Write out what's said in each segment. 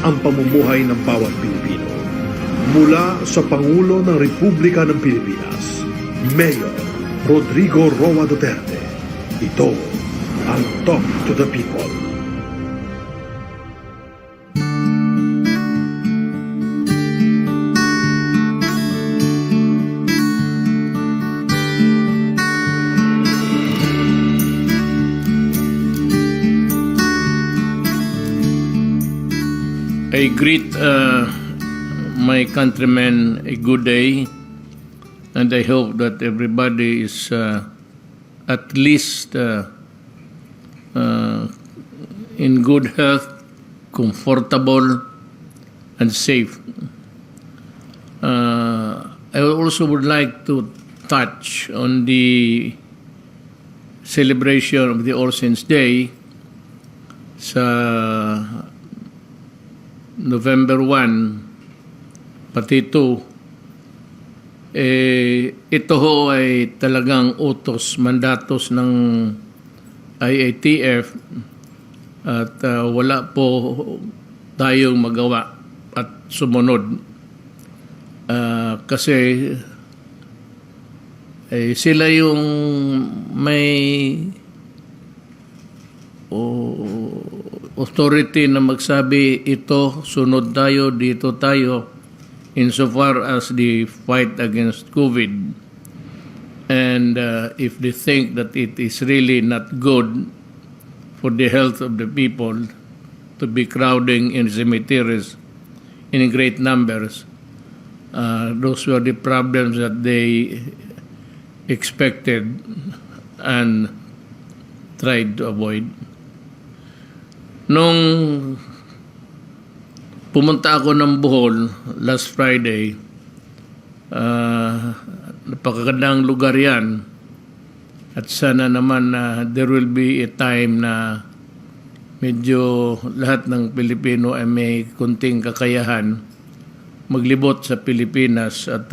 ang pamumuhay ng bawat Pilipino. Mula sa Pangulo ng Republika ng Pilipinas, Mayor Rodrigo Roa Duterte, ito ang Talk to the People. I greet my countrymen a good day, and I hope that everybody is at least in good health, comfortable, and safe. I also would like to touch on the celebration of the All Saints' Day sa November 1, pati 2, ito ho ay talagang utos, mandatos ng IATF at wala po tayong magawa at sumunod. Kasi sila yung may authority na magsabi ito, sunod tayo, dito tayo insofar as the fight against COVID. And if they think that it is really not good for the health of the people to be crowding in cemeteries in great numbers, those were the problems that they expected and tried to avoid. Nung pumunta ako ng Bohol last Friday, napakagandang lugar yan. At sana naman there will be a time na medyo lahat ng Pilipino ay may kunting kakayahan maglibot sa Pilipinas at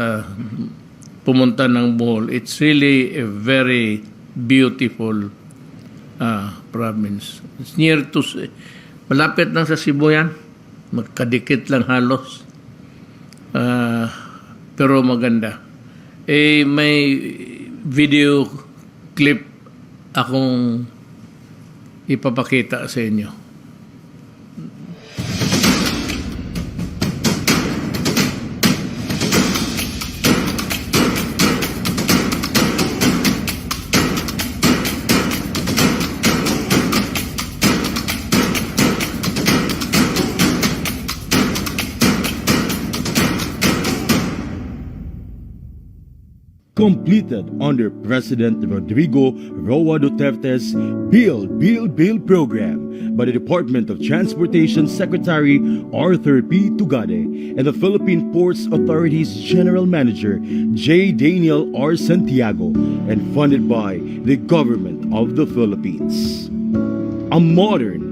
pumunta ng Bohol. It's really a very beautiful province. It's near to, malapit lang sa Cebu yan. Magkadikit lang halos. Pero maganda. May video clip akong ipapakita sa inyo. Completed under President Rodrigo Roa Duterte's Build program by the Department of Transportation Secretary Arthur P. Tugade and the Philippine Ports Authority's General Manager J. Daniel R. Santiago and funded by the Government of the Philippines. A modern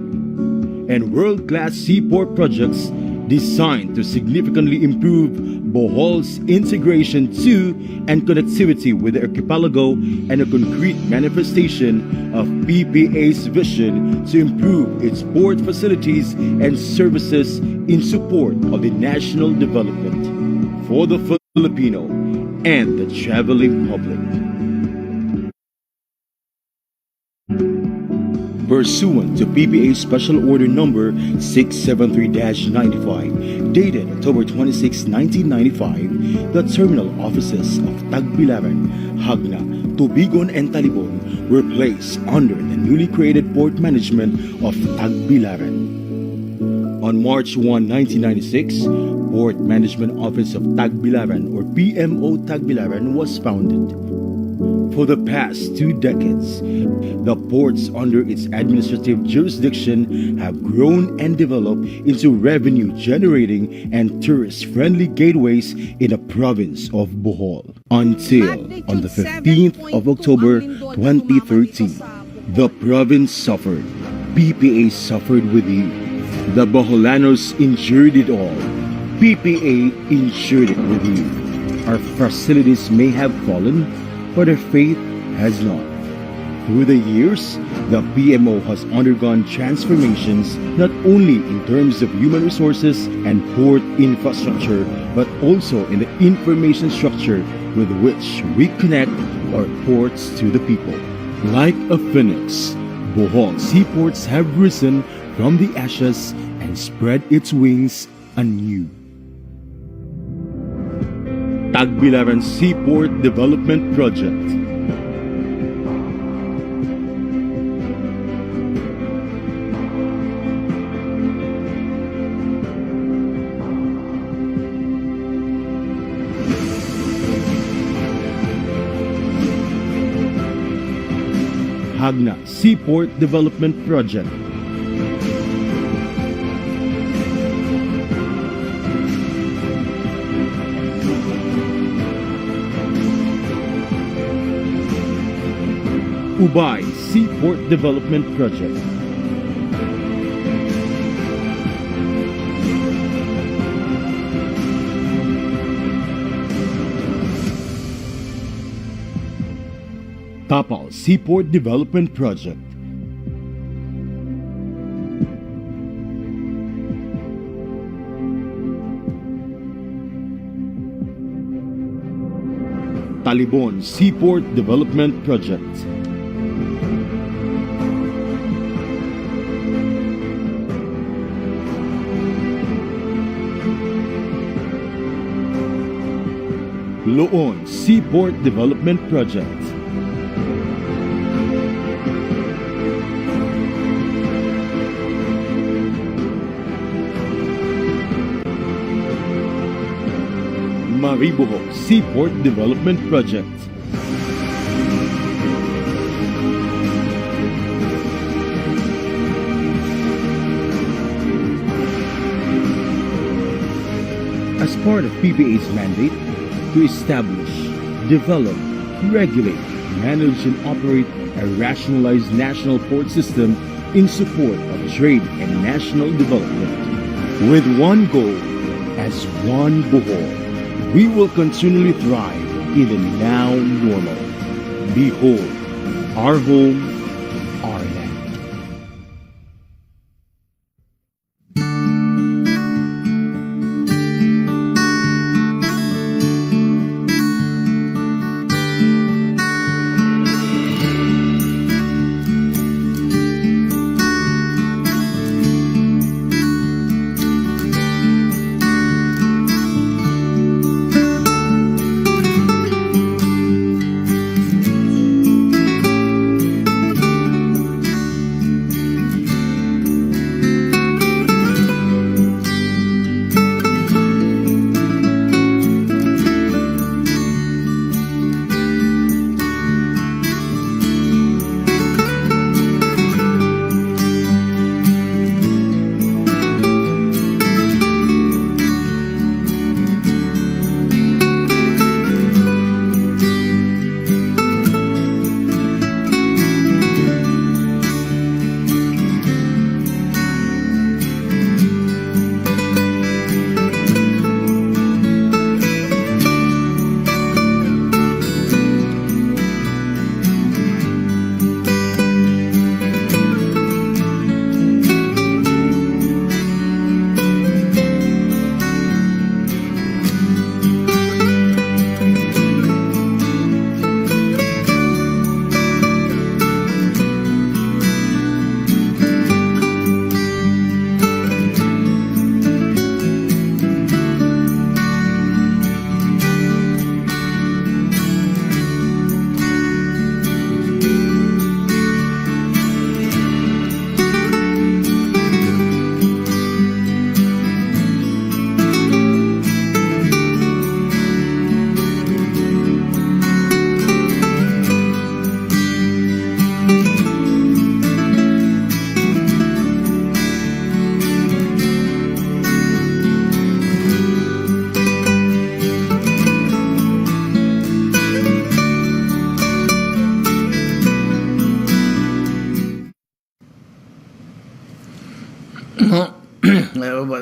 and world-class seaport projects designed to significantly improve Bohol's integration to and connectivity with the archipelago and a concrete manifestation of PPA's vision to improve its port facilities and services in support of the national development for the Filipino and the traveling public. Pursuant to PPA Special Order Number 673-95, dated October 26, 1995, the terminal offices of Tagbilaran, Hagna, Tubigon, and Talibon were placed under the newly created Port Management of Tagbilaran. On March 1, 1996, Port Management Office of Tagbilaran or PMO Tagbilaran was founded. For the past 2 decades, the ports under its administrative jurisdiction have grown and developed into revenue-generating and tourist-friendly gateways in the province of Bohol. Until on the 15th of October 2013, the province suffered. PPA suffered with you. The Boholanos endured it all. PPA ensured it with you. Our facilities may have fallen, but our faith has not. Through the years, The PMO has undergone transformations not only in terms of human resources and port infrastructure, but also in the information structure with which we connect our ports to the people. Like a phoenix, Bohol seaports have risen from the ashes and spread its wings anew. Tagbilaran Seaport Development Project. Hagna Seaport Development Project. Ubay Seaport Development Project. Tapal Seaport Development Project. Talibon Seaport Development Project. Loon Seaport Development Project. Maribohok Seaport Development Project. As part of PPA's mandate to establish, develop, regulate, manage and operate a rationalized national port system in support of trade and national development. With one goal, as one Bohol, we will continually thrive in the now normal. Behold, our home, our land.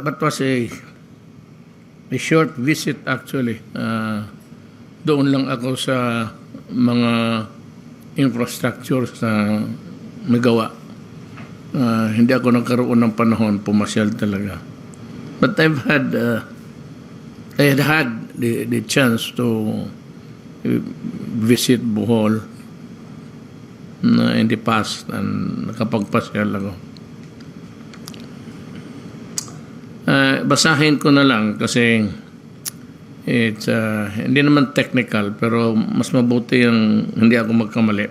That was a short visit actually. Doon lang ako sa mga infrastructure sa magawa. Hindi ako nagkaroon ng panahon, pumasyal talaga. But I had the chance to visit Bohol in the past, and nakapagpasyal ako. Basahin ko na lang kasi it's hindi naman technical, pero mas mabuti yung hindi ako magkamali.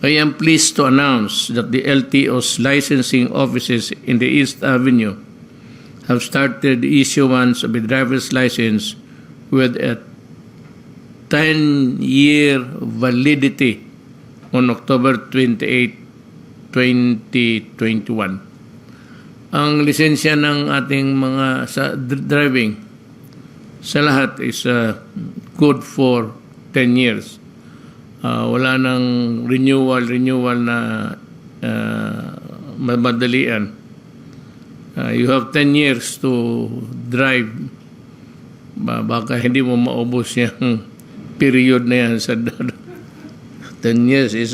I am pleased to announce that the LTO's licensing offices in the East Avenue have started the issuance of a driver's license with a 10-year validity on October 28, 2021. Ang lisensya ng ating mga sa driving sa lahat is good for 10 years. Wala nang renewal na madalian. You have 10 years to drive. Baka hindi mo maubos yung period na yan sa 10 years is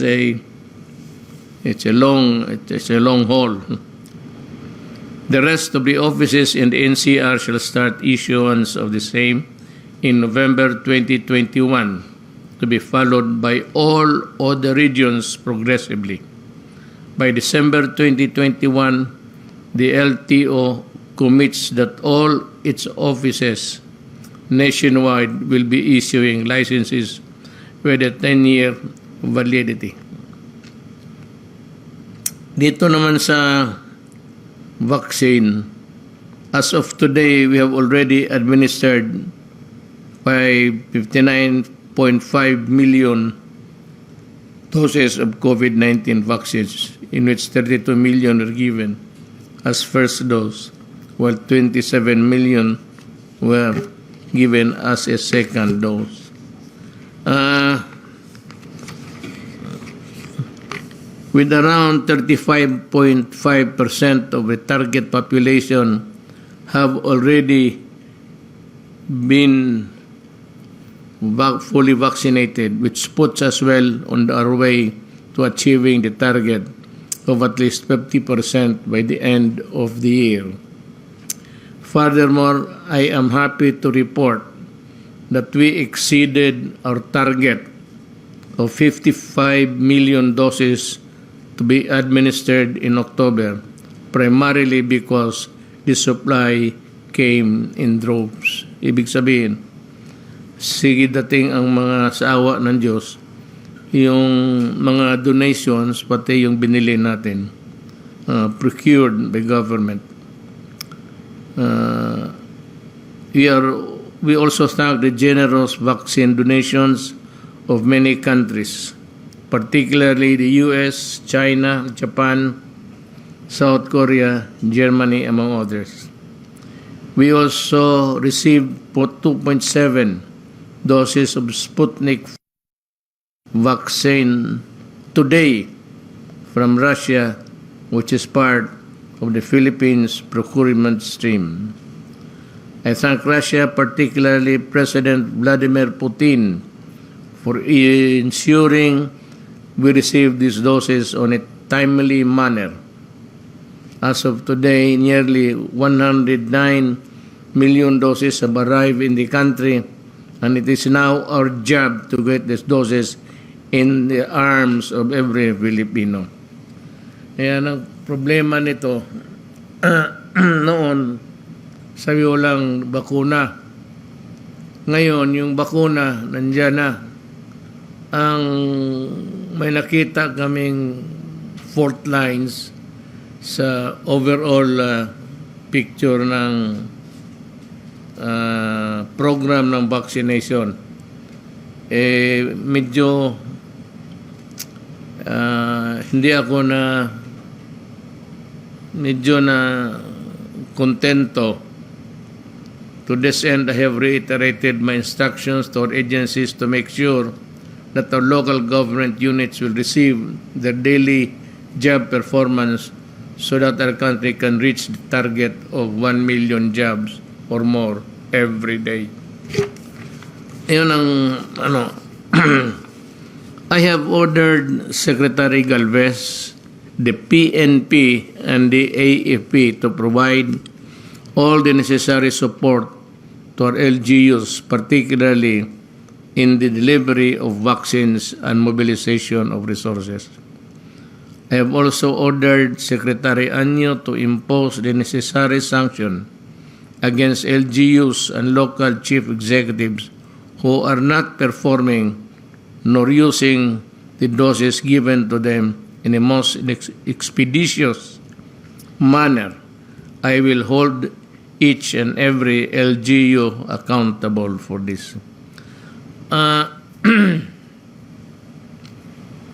it's a long haul. The rest of the offices in the NCR shall start issuance of the same in November 2021, to be followed by all other regions progressively. By December 2021, the LTO commits that all its offices nationwide will be issuing licenses with a 10-year validity. Dito naman sa vaccine, as of today, we have already administered by 59.5 million doses of COVID-19 vaccines, in which 32 million were given as first dose, while 27 million were given as a second dose. With around 35.5% of the target population have already been fully vaccinated, which puts us well on our way to achieving the target of at least 50% by the end of the year. Furthermore, I am happy to report that we exceeded our target of 55 million doses to be administered in October, primarily because the supply came in droves. Ibig sabihin, sige dating ang mga saawa ng Diyos, yung mga donations, pati yung binili natin, procured by government. We also thank the generous vaccine donations of many countries, particularly the US, China, Japan, South Korea, Germany, among others. We also received 2.7 doses of Sputnik vaccine today from Russia, which is part of the Philippines procurement stream. I thank Russia, particularly President Vladimir Putin, for ensuring we receive these doses on a timely manner. As of today, nearly 109 million doses have arrived in the country, and it is now our job to get these doses in the arms of every Filipino. Ayan ang problema nito. Noon, sabi ko lang bakuna. Ngayon, yung bakuna, nandiyan na. Ang may nakita kaming fault lines sa overall picture ng program ng vaccination. Medyo hindi ako medyo na kontento. To this end, I have reiterated my instructions to our agencies to make sure that our local government units will receive their daily job performance so that our country can reach the target of 1 million jobs or more every day. Yun ang I have ordered Secretary Galvez, the PNP, and the AFP to provide all the necessary support to our LGUs, particularly in the delivery of vaccines and mobilization of resources. I have also ordered Secretary Anyo to impose the necessary sanction against LGUs and local chief executives who are not performing nor using the doses given to them in a most expeditious manner. I will hold each and every LGU accountable for this.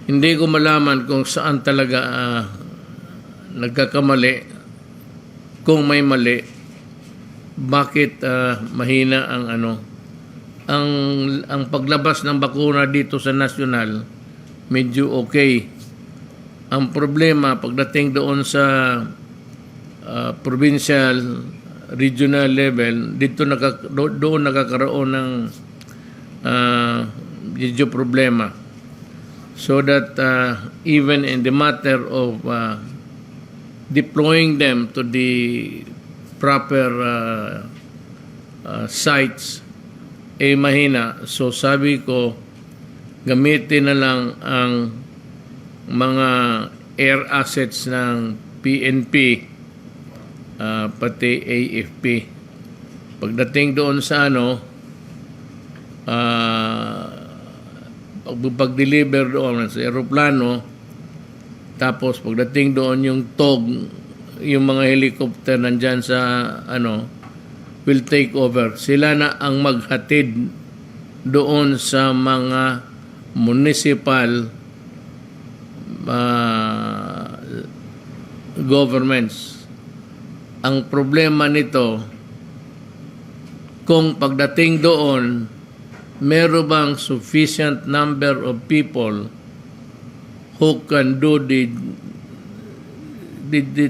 Hindi ko malaman kung saan talaga nagkakamali, kung may mali, bakit mahina ang ang paglabas ng bakuna dito sa national, medyo okay. Ang problema pagdating doon sa provincial, regional level, dito doon nakakaroon ng medyo problema. So that even in the matter of deploying them to the proper sites, mahina. So sabi ko, gamitin na lang ang mga air assets ng PNP, pati AFP. Pagdating doon sa pag-deliver doon sa aeroplano, tapos pagdating doon yung TOG, yung mga helicopter nandyan sa will take over. Sila na ang maghatid doon sa mga municipal governments. Ang problema nito, kung pagdating doon, meron bang sufficient number of people who can do the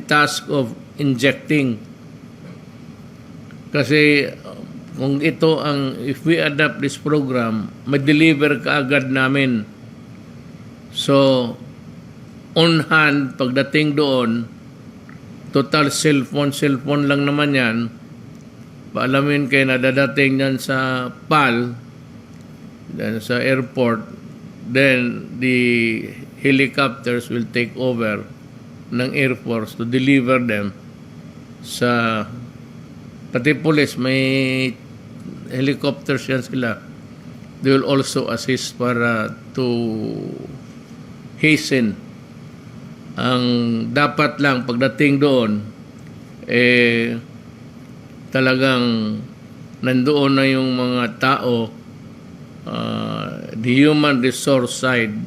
task of injecting? Kasi kung ito if we adapt this program, ma-deliver kaagad namin. So, on hand, pagdating doon, total cellphone lang naman yan. Paalamin kayo na dadating yan sa PAL, then sa airport, then the helicopters will take over ng Air Force to deliver them sa pati police, may helicopters yan sila. They will also assist para to hasten. Ang dapat lang pagdating doon, talagang nandoon na yung mga tao, the human resource side,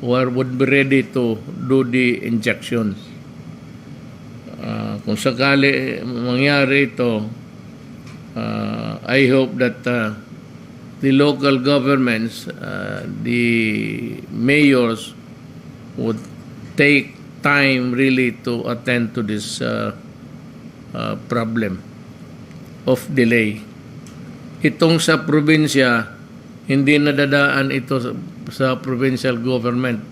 would be ready to do the injections. Kung sakali mangyari ito, I hope that the local governments, the mayors would take time really to attend to this problem of delay. Itong sa probinsya, hindi nadadaan ito sa provincial government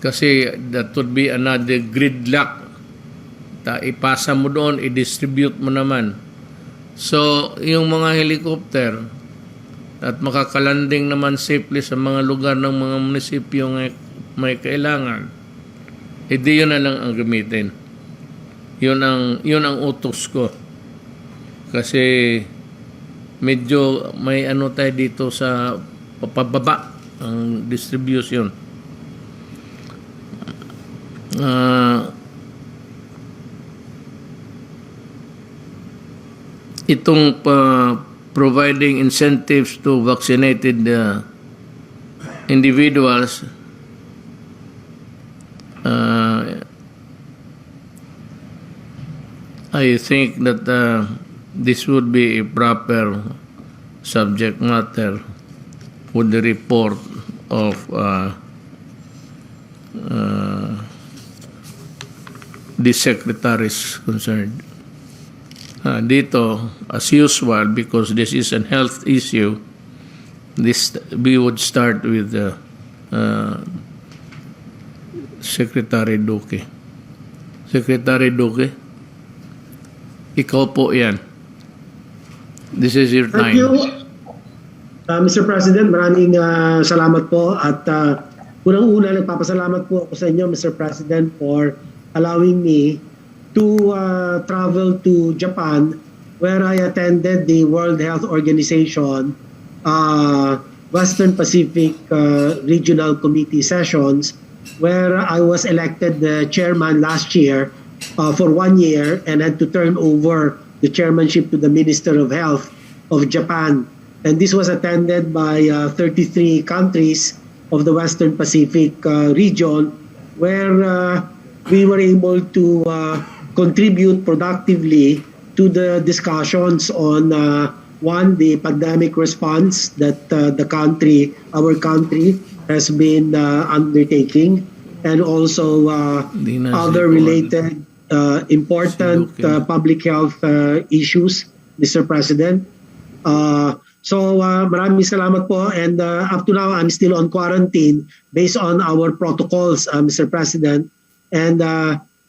kasi that would be another gridlock. Ipasa mo doon, i-distribute mo naman. So, yung mga helicopter at makakalanding naman safely sa mga lugar ng mga munisipyo may kailangan, hindi yun na lang ang gamitin. Yun ang utos ko. Kasi medyo may tayo dito sa pababa ang distribution. Itong providing incentives to vaccinated individuals, I think that this would be a proper subject matter with the report of the secretaries concerned. Dito, as usual, because this is a health issue, we would start with uh, Secretary Duque. Secretary Duque, ikaw po yan. This is your Thank time. you, Mr. President. Maraming salamat po at unang-una nagpapasalamat po ako sa inyo, Mr. President, for allowing me to travel to Japan where I attended the World Health Organization Western Pacific Regional Committee sessions where I was elected the chairman last year for 1 year and had to turn over the chairmanship to the Minister of Health of Japan. And this was attended by 33 countries of the Western Pacific region where we were able to contribute productively to the discussions on one, the pandemic response that our country has been undertaking, and also other related important public health issues, Mr. President. So maraming salamat po, and up to now I'm still on quarantine based on our protocols, Mr. President, and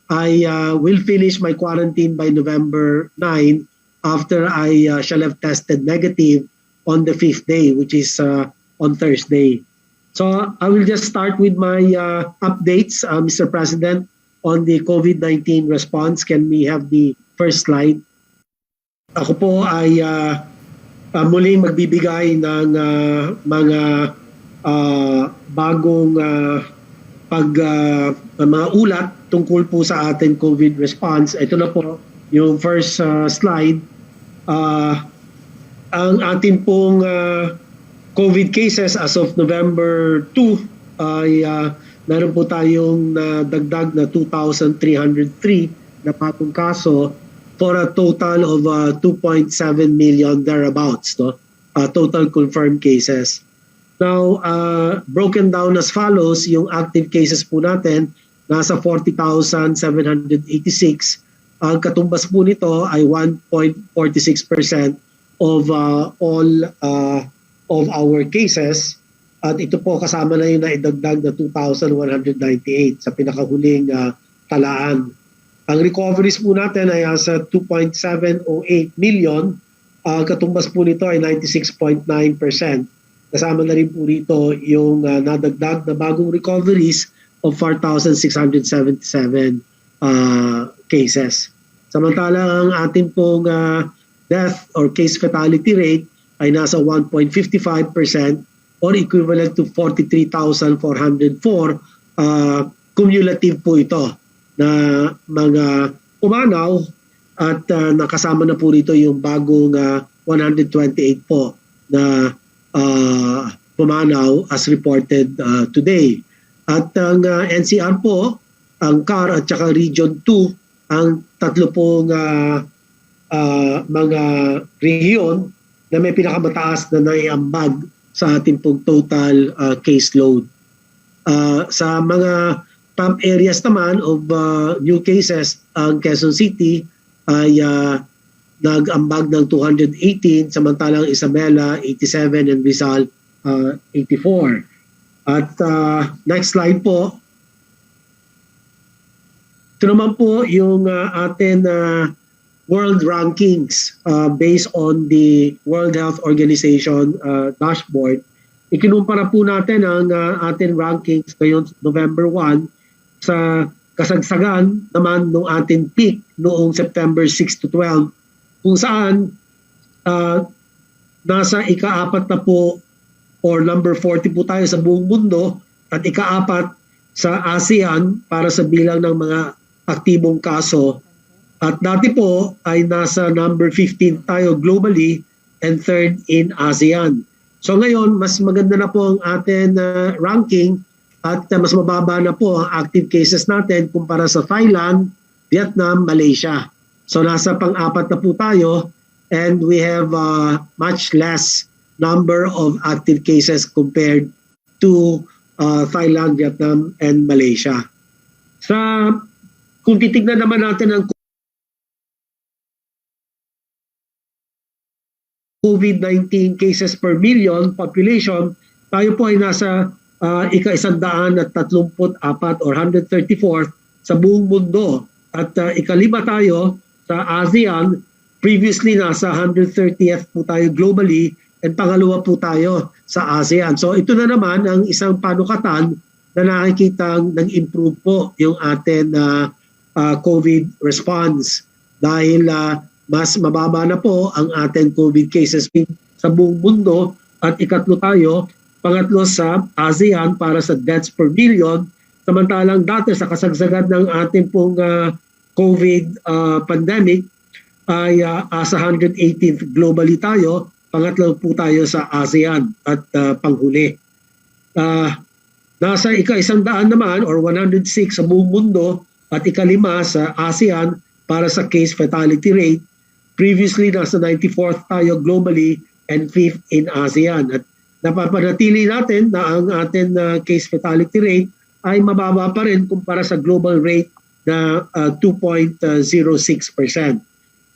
I will finish my quarantine by November 9 after I shall have tested negative on the 5th day, which is on Thursday. So I will just start with my updates, Mr. President, on the COVID-19 response. Can we have the first slide? Ako po ay muling magbibigay ng mga bagong mga ulat tungkol po sa ating COVID response. Ito na po yung first slide. Ang ating pong COVID cases as of November 2 ay meron po tayong dagdag na 2,303 na patong kaso for a total of 2.7 million thereabouts, no? Total confirmed cases. Now, broken down as follows, yung active cases po natin, nasa 40,786. Ang katumbas po nito ay 1.46% of all of our cases. At ito po kasama na yung naidagdag na 2,198 sa pinakahuling talaan. Ang recoveries po natin ay sa 2.708 million. Katumbas po nito ay 96.9%. Kasama na rin po rito yung nadagdag na bagong recoveries of 4,677 cases. Samantalang ang ating pong death or case fatality rate ay nasa 1.55% or equivalent to 43,404 cumulative po ito na mga pumanaw at nakasama na po rito yung bagong 128 po na pumanaw as reported today. At ang NCR po, ang CAR at saka Region 2, ang tatlo pong mga rehiyon na may pinakamataas na naiambag sa ating pong total caseload. Sa mga top areas naman of new cases, ang Quezon City ay nag-ambag ng 218, samantalang Isabela 87 and Rizal 84. At next slide po. Ito naman po yung atin world rankings based on the World Health Organization dashboard. Ikinumpara po natin ang ating rankings ngayon November 1 sa kasagsagan naman ng ating peak noong September 6 to 12 kung saan nasa ika-4 na po or number 40 po tayo sa buong mundo at ika-4 sa ASEAN para sa bilang ng mga aktibong kaso. At dati po ay nasa number 15 tayo globally and third in ASEAN. So ngayon, mas maganda na po ang ating ranking at mas mababa na po ang active cases natin kumpara sa Thailand, Vietnam, Malaysia. So nasa pang-4 na po tayo and we have much less number of active cases compared to Thailand, Vietnam, and Malaysia. Kung titignan naman natin ang COVID-19 cases per million population, tayo po ay nasa ika-134 or 134 sa buong mundo. At ikalima tayo sa ASEAN, previously nasa 130th po tayo globally, and pangalawa po tayo sa ASEAN. So ito na naman ang isang panukatan na nakikitang nag-improve po yung atin COVID response dahil mas mababa na po ang ating COVID cases sa buong mundo. At ikatlo tayo, pangatlo sa ASEAN para sa deaths per million. Samantalang dati sa kasagsagan ng ating pong COVID pandemic ay sa 118th globally tayo, pangatlo po tayo sa ASEAN at panghuli. Nasa ika-100 naman or 106 sa buong mundo at ikalima sa ASEAN para sa case fatality rate. Previously, nasa 94th tayo globally and 5th in ASEAN. At napapanatili natin na ang ating case fatality rate ay mababa pa rin kumpara sa global rate na 2.06%.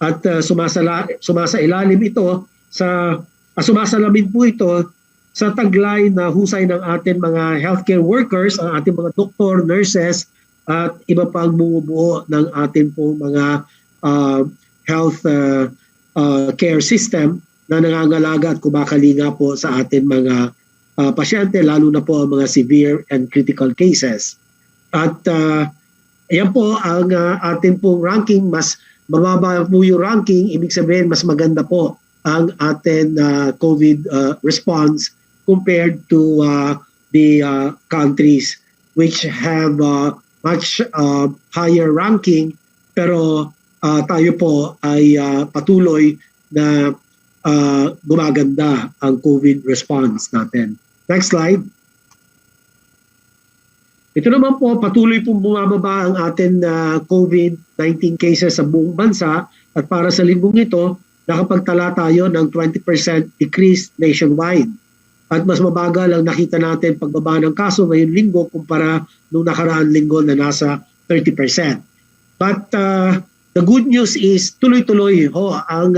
At sumasalamin po ito sa taglay na husay ng ating mga healthcare workers, ang ating mga doktor, nurses, at iba pang bumubuo ng ating pong mga health care system na nangangalaga at kumakalinga po sa ating mga pasyente, lalo na po ang mga severe and critical cases. At yan po ang ating pong ranking, mas mababa po yung ranking, ibig sabihin mas maganda po ang ating COVID response compared to the countries which have much higher ranking, pero tayo po ay patuloy na gumaganda ang COVID response natin. Next slide. Ito naman po, patuloy pong bumababa ang ating COVID-19 cases sa buong bansa at para sa linggong ito, nakapagtala tayo ng 20% decrease nationwide. At mas mabagal ang nakita natin pagbaba ng kaso ngayong linggo kumpara nung nakaraan linggo na nasa 30%. But the good news is tuloy-tuloy ang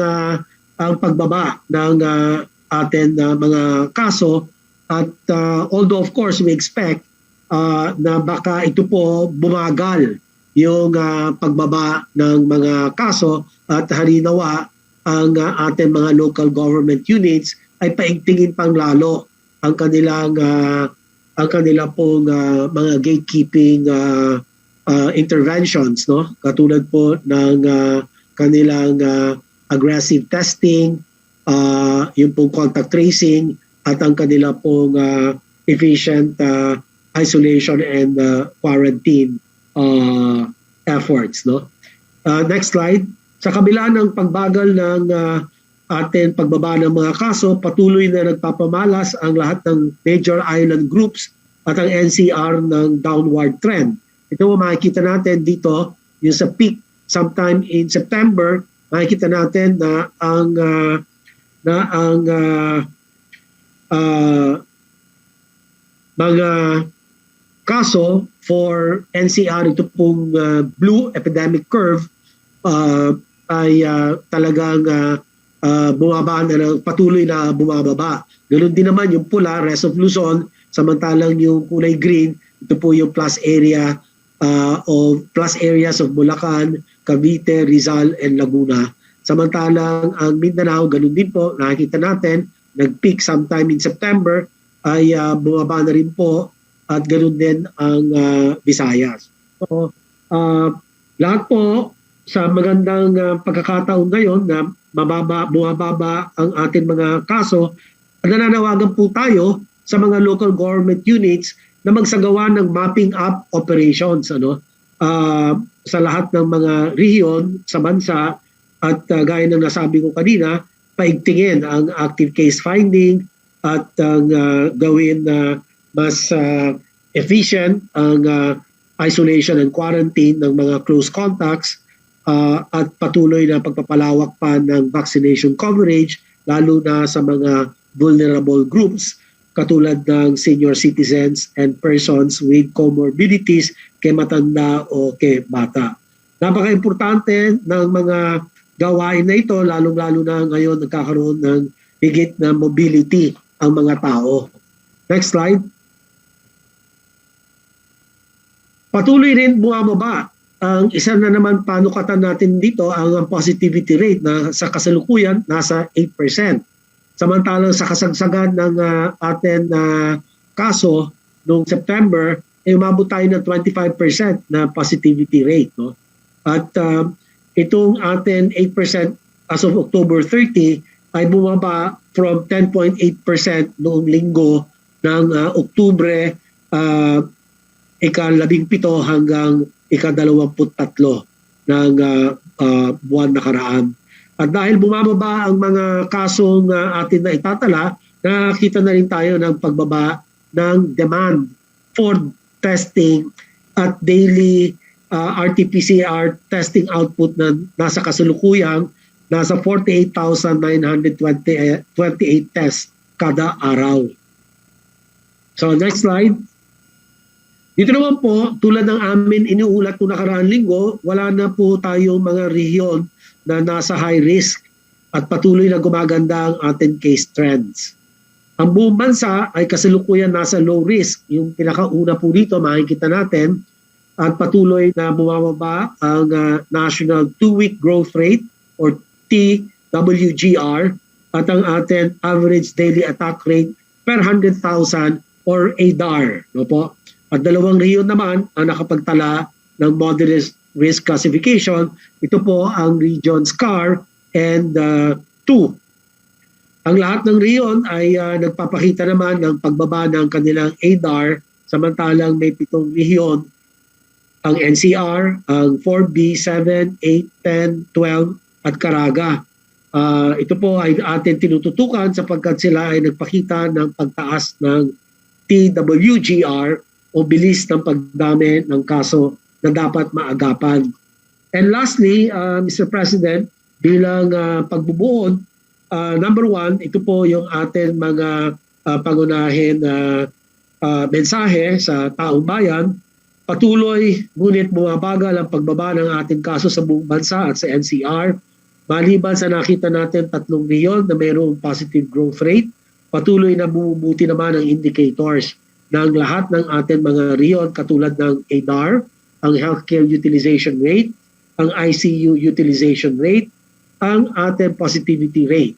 pagbaba ng ating mga kaso at although of course we expect na baka ito po bumagal yung pagbaba ng mga kaso at halinawa ang ating mga local government units ay paigtingin pang lalo ang kanilang pong mga gatekeeping interventions, no? Katulad po ng kanilang aggressive testing, yung pong contact tracing at ang kanila pong efficient isolation and quarantine efforts, no? Next slide. Sa kabila ng pagbagal ng ating pagbaba ng mga kaso, patuloy na nagpapamalas ang lahat ng major island groups at ang NCR ng downward trend. Ito makikita natin dito, yung sa peak sometime in September, makikita natin na ang mga kaso for NCR, ito pong blue epidemic curve, ay talagang bumaba na, patuloy na bumababa. Ganoon din naman yung pula, rest of Luzon, samantalang yung kulay green, ito po yung plus areas of Bulacan, Cavite, Rizal, and Laguna. Samantalang ang Mindanao, ganoon din po, nakikita natin, nag-peak sometime in September, ay bumaba na rin po, at ganoon din ang Visayas. So, lahat po sa magandang pagkakataon ngayon na bumababa ang ating mga kaso, nananawagan po tayo sa mga local government units na magsagawa ng mapping up operations sa lahat ng mga rehiyon sa bansa at gaya ng nasabi ko kanina, paigtingin ang active case finding at gawin mas efficient ang isolation and quarantine ng mga close contacts at patuloy na pagpapalawak pa ng vaccination coverage lalo na sa mga vulnerable groups katulad ng senior citizens and persons with comorbidities kay matanda o kay bata. Napaka-importante ng mga gawain na ito lalong-lalo na ngayon nagkakaroon ng higit na mobility ang mga tao. Next slide. Patuloy rin bumababa ang isa na naman panukatan natin dito ang positivity rate na sa kasalukuyan nasa 8%. Samantalang sa kasagsagan ng atin kaso noong September ay umabot tayo ng 25% na positivity rate, no? At itong atin 8% as of October 30 ay bumaba from 10.8% noong linggo ng Oktubre ika-17 hanggang ika-23 ng buwan nakaraan. At dahil bumababa ang mga kasong atin na itatala, nakakita na rin tayo ng pagbaba ng demand for testing at daily RT-PCR testing output na nasa kasalukuyang nasa 48,928 tests kada araw. So next slide. Dito naman po, tulad ng amin iniulat noong nakaraang linggo, wala na po tayong mga rehiyon na nasa high risk at patuloy na gumaganda ang ating case trends. Ang buong bansa ay kasalukuyan nasa low risk. Yung pinakauna po dito, makikita natin, at patuloy na bumababa ang National 2-Week Growth Rate or TWGR at ang ating Average Daily Attack Rate per 100,000 or ADAR. No po? At dalawang rehiyon naman ang nakapagtala ng moderate risk classification. Ito po ang Region SCAR and 2. Ang lahat ng rehiyon ay nagpapakita naman ng pagbaba ng kanilang ADAR, samantalang may 7 rehiyon, ang NCR, ang 4B, 7, 8, 10, 12 at Caraga. Ito po ay atin tinututukan sapagkat sila ay nagpakita ng pagtaas ng TWGR o bilis ng pagdami ng kaso na dapat maagapan. And lastly, Mr. President, bilang pagbubuod, number 1, ito po yung ating mga pangunahin na mensahe sa taong bayan. Patuloy, ngunit bumabagal ang pagbaba ng ating kaso sa buong bansa at sa NCR. Maliban sa nakita natin 3 rehiyon na mayroong positive growth rate, patuloy na bumubuti naman ang indicators ng lahat ng ating mga rehiyon katulad ng ADAR, ang healthcare utilization rate, ang ICU utilization rate, ang ating positivity rate.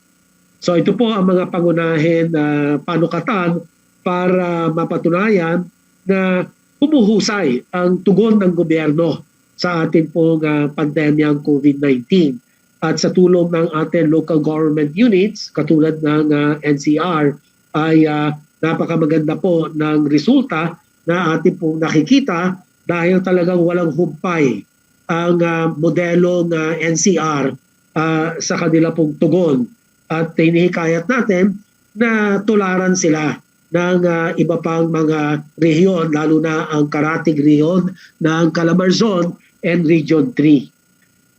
So ito po ang mga pangunahin na panukatan para mapatunayan na humuhusay ang tugon ng gobyerno sa ating pong pandemyang COVID-19. At sa tulong ng ating local government units, katulad ng NCR, ay napakamaganda po ng resulta na ating pong nakikita dahil talagang walang humpay ang modelong NCR sa kanila pong tugon. At hinihikayat natin na tularan sila ng iba pang mga rehiyon, lalo na ang karatig rehiyon ng Calabarzon and Region 3.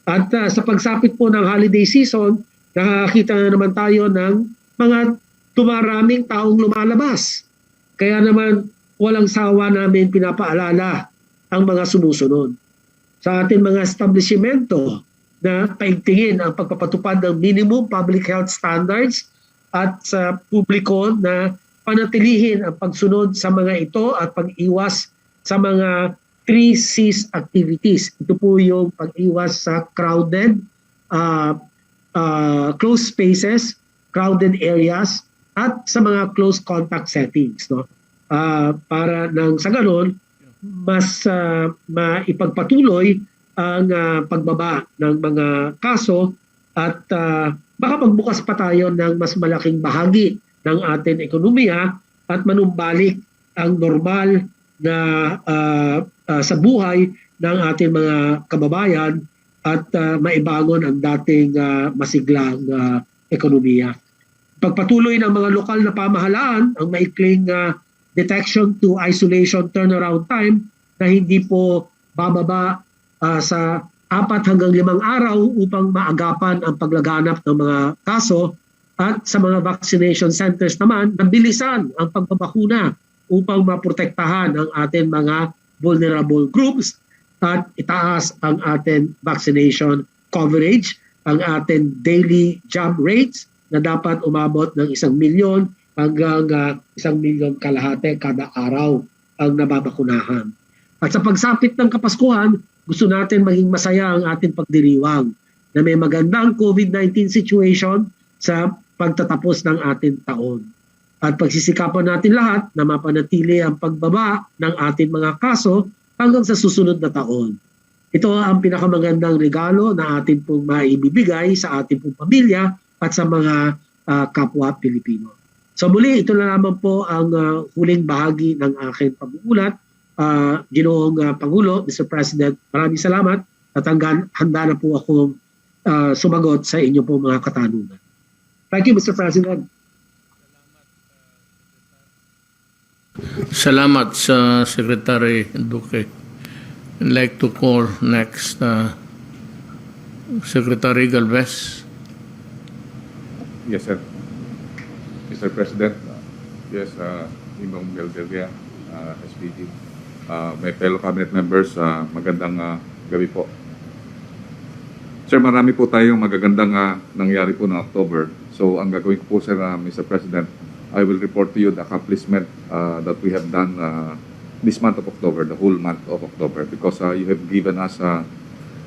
At sa pagsapit po ng holiday season, nakakita na naman tayo ng mga tumaraming taong lumalabas. Kaya naman walang sawa namin pinapaalala ang mga sumusunod. Sa ating mga establishmento na paigtingin ang pagpapatupad ng minimum public health standards at sa publiko na panatilihin ang pagsunod sa mga ito at pag-iwas sa mga 3 C's activities. Ito po yung pag-iwas sa crowded, closed spaces, crowded areas, at sa mga close contact settings. No? Para nang sa ganon, mas maipagpatuloy ang pagbaba ng mga kaso at baka magbukas pa tayo ng mas malaking bahagi ng ating ekonomiya at manumbalik ang normal na sa buhay ng ating mga kababayan at maibangon ang dating masiglang ekonomiya. Pagpatuloy ng mga lokal na pamahalaan ang maikling detection to isolation turnaround time na hindi po bababa sa 4 hanggang 5 araw upang maagapan ang paglaganap ng mga kaso at sa mga vaccination centers naman, nabilisan ang pagbabakuna upang maprotektahan ang ating mga vulnerable groups at itaas ang ating vaccination coverage, ang ating daily jab rates na dapat umabot ng 1 milyon hanggang 1 milyon kalahati kada araw ang nababakunahan. At sa pagsapit ng Kapaskuhan, gusto natin maging masaya ang ating pagdiriwang na may magandang COVID-19 situation sa pagtatapos ng ating taon. At pagsisikapan natin lahat na mapanatili ang pagbaba ng ating mga kaso hanggang sa susunod na taon. Ito ang pinakamagandang regalo na atin pong maibibigay sa ating pong pamilya at sa mga kapwa Pilipino. So muli, ito na naman po ang huling bahagi ng aking pag-uulat. Ginoong Pangulo, Mr. President, maraming salamat at handa na po akong sumagot sa inyo po mga katanungan. Thank you, Mr. President. Salamat sa Secretary Duque. I'd like to call next Secretary Galvez. Yes, sir. Mr. President, yes, Imong Beldelga, SPG, my fellow cabinet members, magandang gabi po. Sir, marami po tayong magagandang nangyari po ng October. So, ang gagawin ko po, sir, Mr. President, I will report to you the accomplishment that we have done this month of October, the whole month of October, because you have given us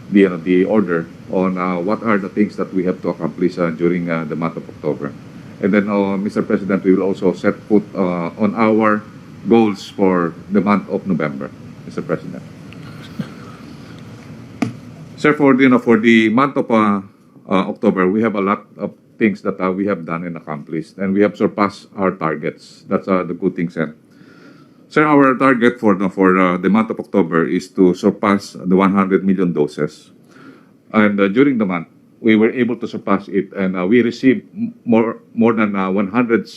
the order on what are the things that we have to accomplish during the month of October. And then, Mr. President, we will also set foot on our goals for the month of November, Mr. President. Sir, for the month of October, we have a lot of things that we have done and accomplished, and we have surpassed our targets. That's the good thing, sir. Sir, our target for the month of October is to surpass the 100 million doses. And during the month, we were able to surpass it, and we received more than 106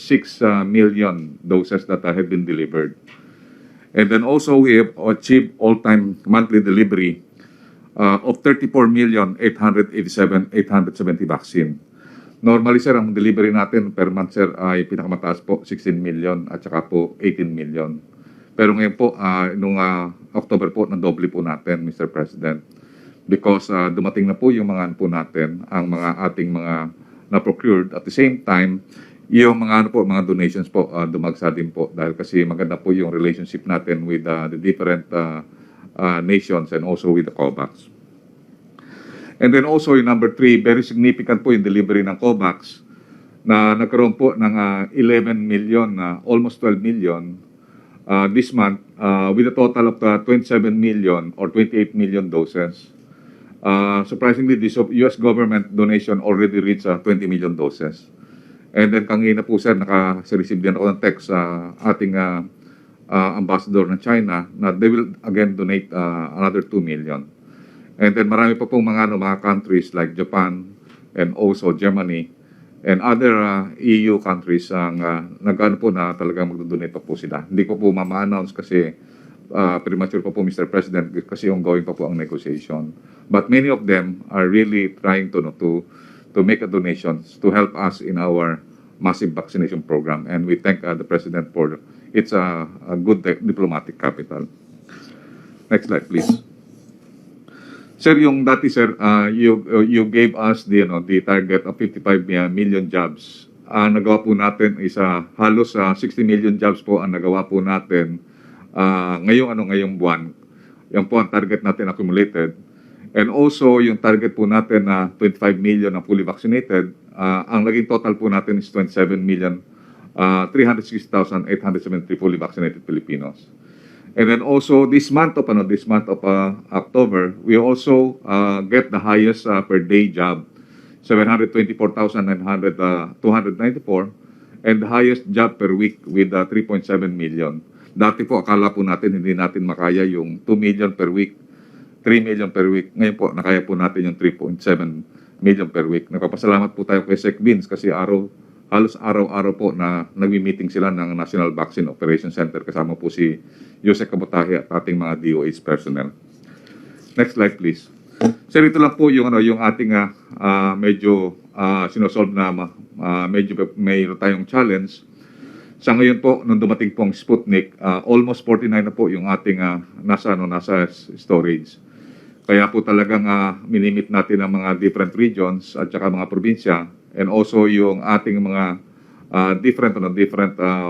million doses that have been delivered. And then also, we have achieved all-time monthly delivery of 34,870 vaccine. Normally, sir, ang delivery natin per month, sir, ay pinakamataas po, 16 million at saka po 18 million. Pero ngayon po, nung October po, nandoble po natin, Mr. President. Because dumating na po yung mga po natin, ang mga ating mga na-procured. At the same time, yung mga mga donations po, dumagsa din po. Dahil kasi maganda po yung relationship natin with the different nations and also with the COVAX. And then also yung number 3, very significant po yung delivery ng COVAX na nagkaroon po ng 11 million, almost 12 million this month with a total of 27 million or 28 million doses. Surprisingly, the US government donation already reached 20 million doses. And then kanina po sir, naka-receive din ako ng text sa ating ambassador ng China na they will again donate another 2 million. And then marami pa pong mga countries like Japan and also Germany and other EU countries ang nag-ano po na talagang magdodonate pa po sila. Hindi ko po ma-announce kasi premature pa po, Mr. President, kasi ongoing pa po ang negotiation. But many of them are really trying to make a donations to help us in our massive vaccination program. And we thank the President for it's a good diplomatic capital. Next slide, please. Sir, yung dati, sir, you gave us the target of 55 million jobs. Nagawa po natin is halos 60 million jobs po ang nagawa po natin ngayong buwan. Yan po ang target natin accumulated. And also, yung target po natin na 25 million na fully vaccinated, ang naging total po natin is 360,873 fully vaccinated Filipinos. And then also this month of October, we also get the highest per day job, 724,294, and the highest job per week with 3.7 million. Dati po akala po natin hindi natin makaya yung 2 million per week, 3 million per week. Ngayon po nakaya po natin yung 3.7 million per week. Nagpapasalamat po tayo kay Sec Vince kasi halos araw-araw po na nagmi-meeting sila ng National Vaccine Operation Center kasama po si Jose Kabutahe at ating mga DOH personnel. Next slide, please. Sir, ito lang po yung ating medyo sinosolve na medyo mayroon tayong challenge. Sa ngayon po, nung dumating po ang Sputnik, almost 49 na po yung ating nasa storage. Kaya po talagang minimit natin ang mga different regions at saka mga probinsya and also yung ating mga different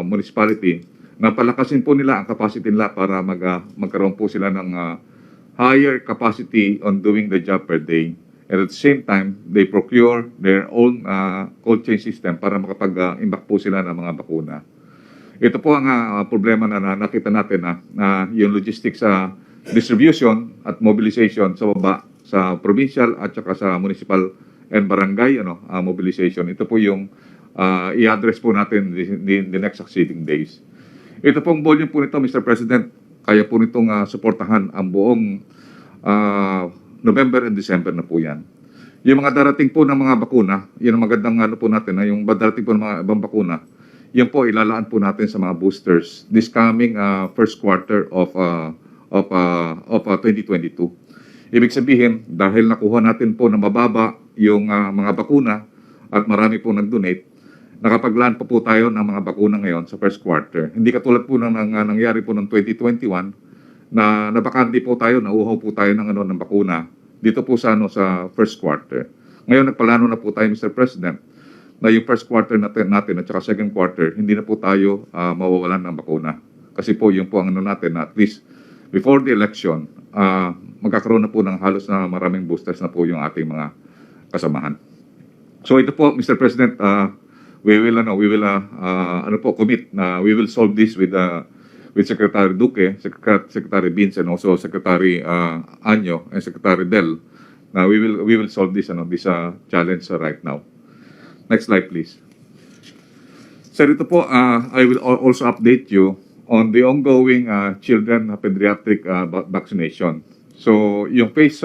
municipality na palakasin po nila ang capacity nila para magkaroon po sila ng higher capacity on doing the job per day. And at the same time, they procure their own cold chain system para makapag-imbak po sila ng mga bakuna. Ito po ang problema na nakita natin na yung logistics sa distribution at mobilization sa baba, sa provincial at saka sa municipal and barangay mobilization. Ito po yung i-address po natin the next succeeding days. Ito pong volume po nito, Mr. President, kaya po nitong suportahan ang buong November and December na po yan. Yung mga darating po ng mga bakuna, yun ang magandang po natin, yung darating po ng mga ibang bakuna, yun po ilalaan po natin sa mga boosters this coming first quarter of 2022. Ibig sabihin, dahil nakuha natin po na mababa yung mga bakuna at marami po nag-donate, nakapaglaan po tayo ng mga bakuna ngayon sa first quarter. Hindi katulad po ng nangyari po ng 2021 na nabakante po tayo, nauuhaw po tayo ng ng bakuna dito po sa sa first quarter. Ngayon nagplano na po tayo, Mr. President, na yung first quarter natin at saka second quarter, hindi na po tayo mawawalan ng bakuna. Kasi po yung po ang natin na at least before the election, magkakaroon na po ng halos na maraming boosters na po yung ating mga kasamahan. So ito po, Mr. President, we will commit na we will solve this with Secretary Duque, Secretary Vince, and also Secretary Anyo and Secretary Del. Na we will solve this challenge right now. Next slide, please. Sir, ito po, I will also update you on the ongoing children pediatric vaccination. So, yung first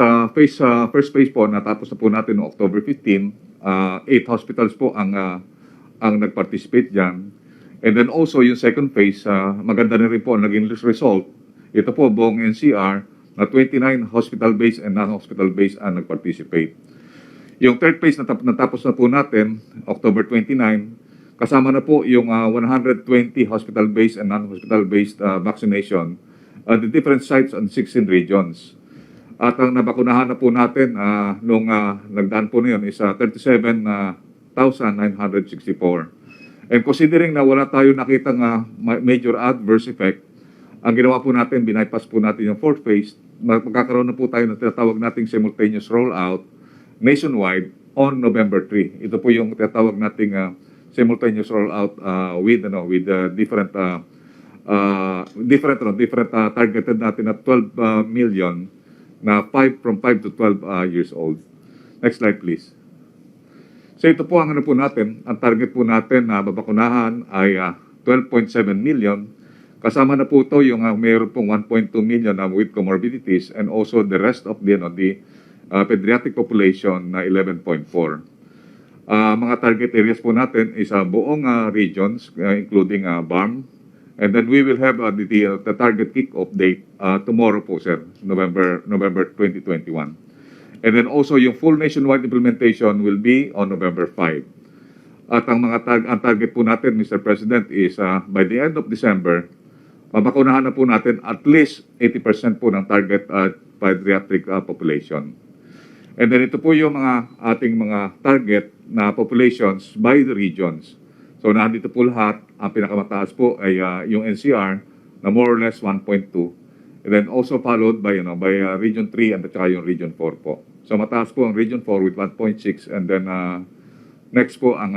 phase po, natapos na po natin noong October 15, 8 hospitals po ang nag-participate dyan. And then also, yung second phase, maganda na rin po ang naging result. Ito po, buong NCR, na 29 hospital-based and non-hospital-based ang nag-participate. Yung third phase natapos na po natin, October 29, kasama na po yung 120 hospital-based and non-hospital-based vaccination at the different sites on 16 regions. At ang nabakunahan na po natin nung nagdaan po na yun is 37,964. And considering na wala tayo nakitang major adverse effect, ang ginawa po natin, bypass po natin yung fourth phase, magkakaroon na po tayo ng tinatawag nating simultaneous rollout nationwide on November 3. Ito po yung tinatawag nating simultaneous rollout with different targeted natin na 12 million na 5 to 12 years old. Next slide, please. So ito po ang po natin, ang target po natin na babakunahan ay 12.7 million. Kasama na po ito yung mayroon pong 1.2 million with comorbidities and also the rest of the pediatric population na 11.4. Mga target areas po natin is buong regions including BARM. And then we will have the target kick-off date tomorrow po, sir, November 2021. And then also yung full nationwide implementation will be on November 5. At ang target po natin, Mr. President, is by the end of December, mabakunahan na po natin at least 80% po ng target pediatric population. And then ito po yung ating mga target na populations by the regions. So nandito po lahat, ang pinakamataas po ay yung NCR na more or less 1.2. And then also followed by Region 3 and saka yung Region 4 po. So mataas po ang Region 4 with 1.6 and then next po ang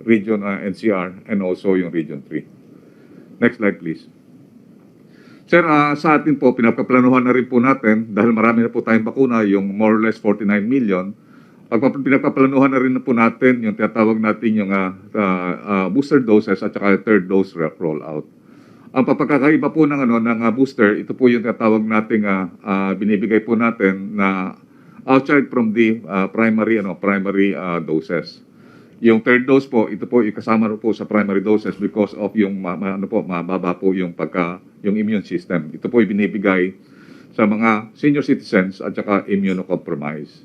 Region NCR and also yung Region 3. Next slide please. Sir, sa atin po pinapaplanuhan na rin po natin dahil marami na po tayong bakuna, yung more or less 49 million. Pinapaplanuhan na rin po natin yung tinatawag natin yung booster doses at saka third dose rollout. Ang papagkakaiba po ng booster, ito po yung tinatawag nating binibigay po natin na outside from the primary doses. Yung third dose po, ito po ikasama po sa primary doses because of yung mababa po yung immune system. Ito po ibinibigay sa mga senior citizens at saka immunocompromised.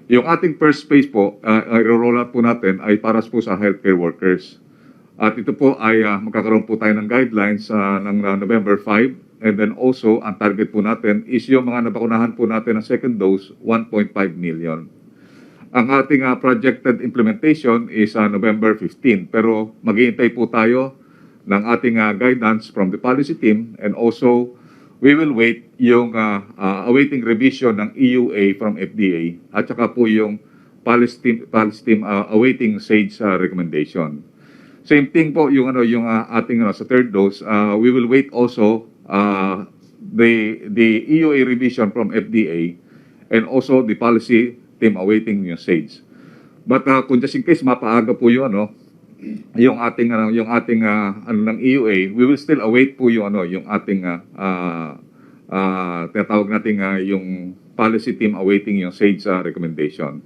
Yung ating first phase po, i-roll out po natin ay para po sa healthcare workers. At ito po ay magkakaroon po tayo ng guidelines ng November 5. And then also, ang target po natin is yung mga nabakunahan po natin ng second dose, 1.5 million. Ang ating projected implementation is November 15. Pero maghihintay po tayo ng ating guidance from the policy team, and also we will wait yung awaiting revision ng EUA from FDA at saka po yung policy team awaiting SAGE recommendation. Same thing po yung ating sa third dose, we will wait also the EUA revision from FDA and also the policy team awaiting yung SAGE. But kung just in case mapaaga po yung ating ng EUA, we will still await po yung yung ating tinatawag nating yung policy team awaiting yung SAGE recommendation.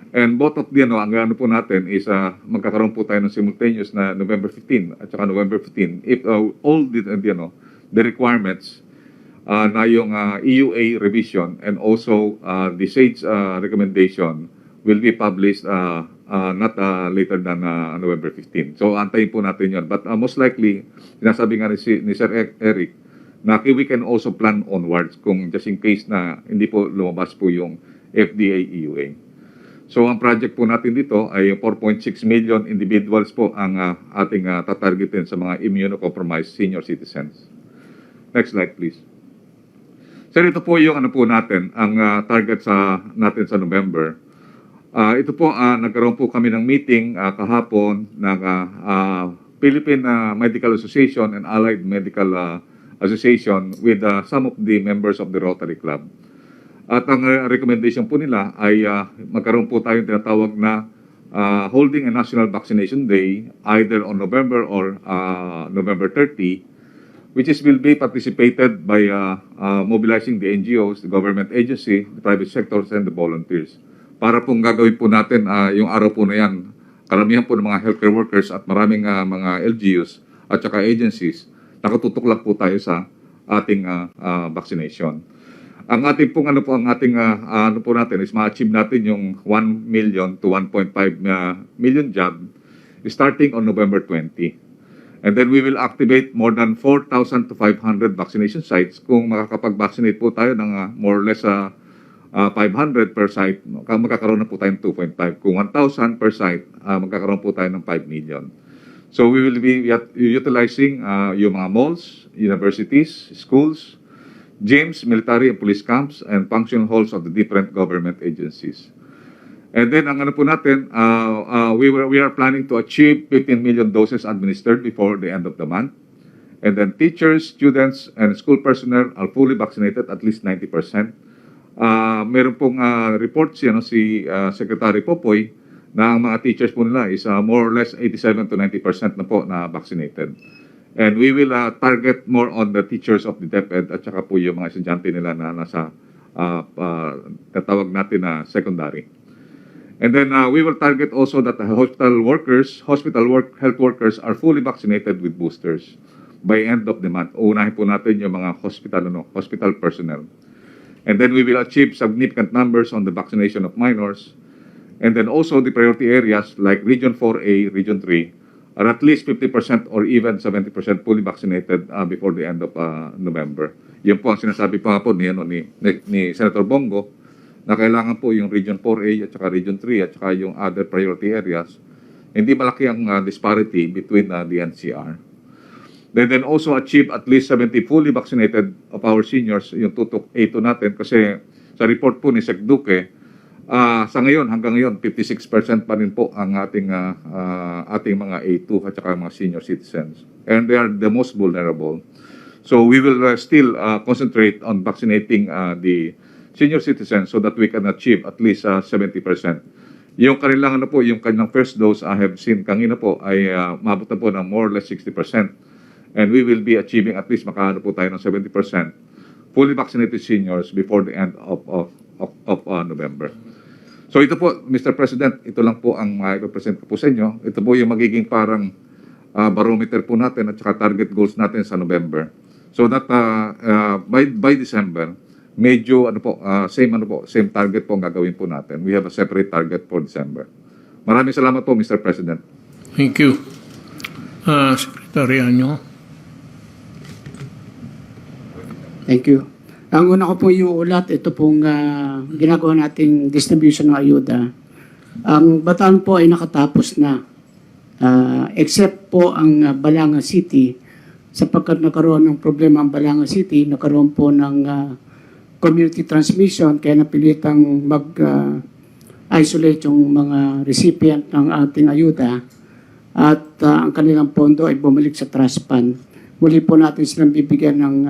And both of the ang po natin is magkakaroon po tayo ng simultaneous na November 15 at saka November 15 if all the requirements na yung EUA revision and also the SAGE recommendation will be published not later than November 15. So antayin po natin yun. But most likely, sinasabi nga ni Sir Eric, na we can also plan onwards kung just in case na hindi po lumabas po yung FDA EUA. So ang project po natin dito ay 4.6 million individuals po ang ating tatargetin sa mga immunocompromised senior citizens. Next slide please. Sir, ito po yung po natin, ang target natin sa November. Ito po, nagkaroon po kami ng meeting kahapon ng Philippine Medical Association and Allied Medical Association with some of the members of the Rotary Club. At ang recommendation po nila ay magkaroon po tayong tinatawag na holding a National Vaccination Day either on November or November 30, which will be participated by mobilizing the NGOs, the government agency, the private sectors, and the volunteers. Para pong gagawin po natin yung araw po na yan, karamihan po ng mga healthcare workers at maraming mga LGUs at saka agencies, nakatutok lang po tayo sa ating vaccination. Ang ating pong po natin is ma-achieve natin yung 1 million to 1.5 million jab starting on November 20. And then we will activate more than 4,500 vaccination sites. Kung makakapag-vaccinate po tayo ng more or less 500 per site, magkakaroon na po tayo ng 2.5. Kung 1,000 per site, magkakaroon po tayo ng 5 million. So we will be utilizing yung mga malls, universities, schools, gyms, military and police camps, and function halls of the different government agencies. And then, ang po natin, we are planning to achieve 15 million doses administered before the end of the month. And then teachers, students, and school personnel are fully vaccinated, at least 90%. Meron pong reports si Secretary Popoy na ang mga teachers po nila is more or less 87 to 90% na po na vaccinated. And we will target more on the teachers of the DepEd at saka po yung mga estudyante nila na nasa tatawag natin na secondary. And then we will target also that the health workers are fully vaccinated with boosters by end of the month. Unahin po natin yung mga hospital personnel. And then we will achieve significant numbers on the vaccination of minors. And then also the priority areas like Region 4A, Region 3, are at least 50% or even 70% fully vaccinated before the end of November. Yan po ang sinasabi pa po ni Senator Bongo na kailangan po yung Region 4A at saka Region 3 at saka yung other priority areas, hindi malaki ang disparity between the NCR. Then also achieve at least 70 fully vaccinated of our seniors, yung tutok A2 natin, kasi sa report po ni Sec Duque, sa ngayon, hanggang ngayon, 56% pa rin po ang ating mga A2 at saka mga senior citizens. And they are the most vulnerable. So we will still concentrate on vaccinating the senior citizens so that we can achieve at least 70%. Yung kanilang yung kanilang first dose, I have seen kanina po, ay mabot na po ng more or less 60%. And we will be achieving at least makaano po tayo ng 70% fully vaccinated seniors before the end of November. So ito po, Mr. President, ito lang po ang i-present ko po sa inyo. Ito po yung magiging parang barometer po natin at saka target goals natin sa November. So that by December, medyo same target po ang gagawin po natin. We have a separate target for December. Maraming salamat po, Mr. President. Thank you. Secretary Anyo. Thank you. Ang una ko po iuulat, ito pong ginagawa nating distribution ng ayuda. Ang Bataan po ay nakatapos na. Except po ang Balanga City, sapagkat nagkaroon ng problema ang Balanga City, nagkaroon po ng community transmission, kaya napilitang mag-isolate yung mga recipient ng ating ayuda at ang kanilang pondo ay bumalik sa trust fund. Muli po natin silang bibigyan ng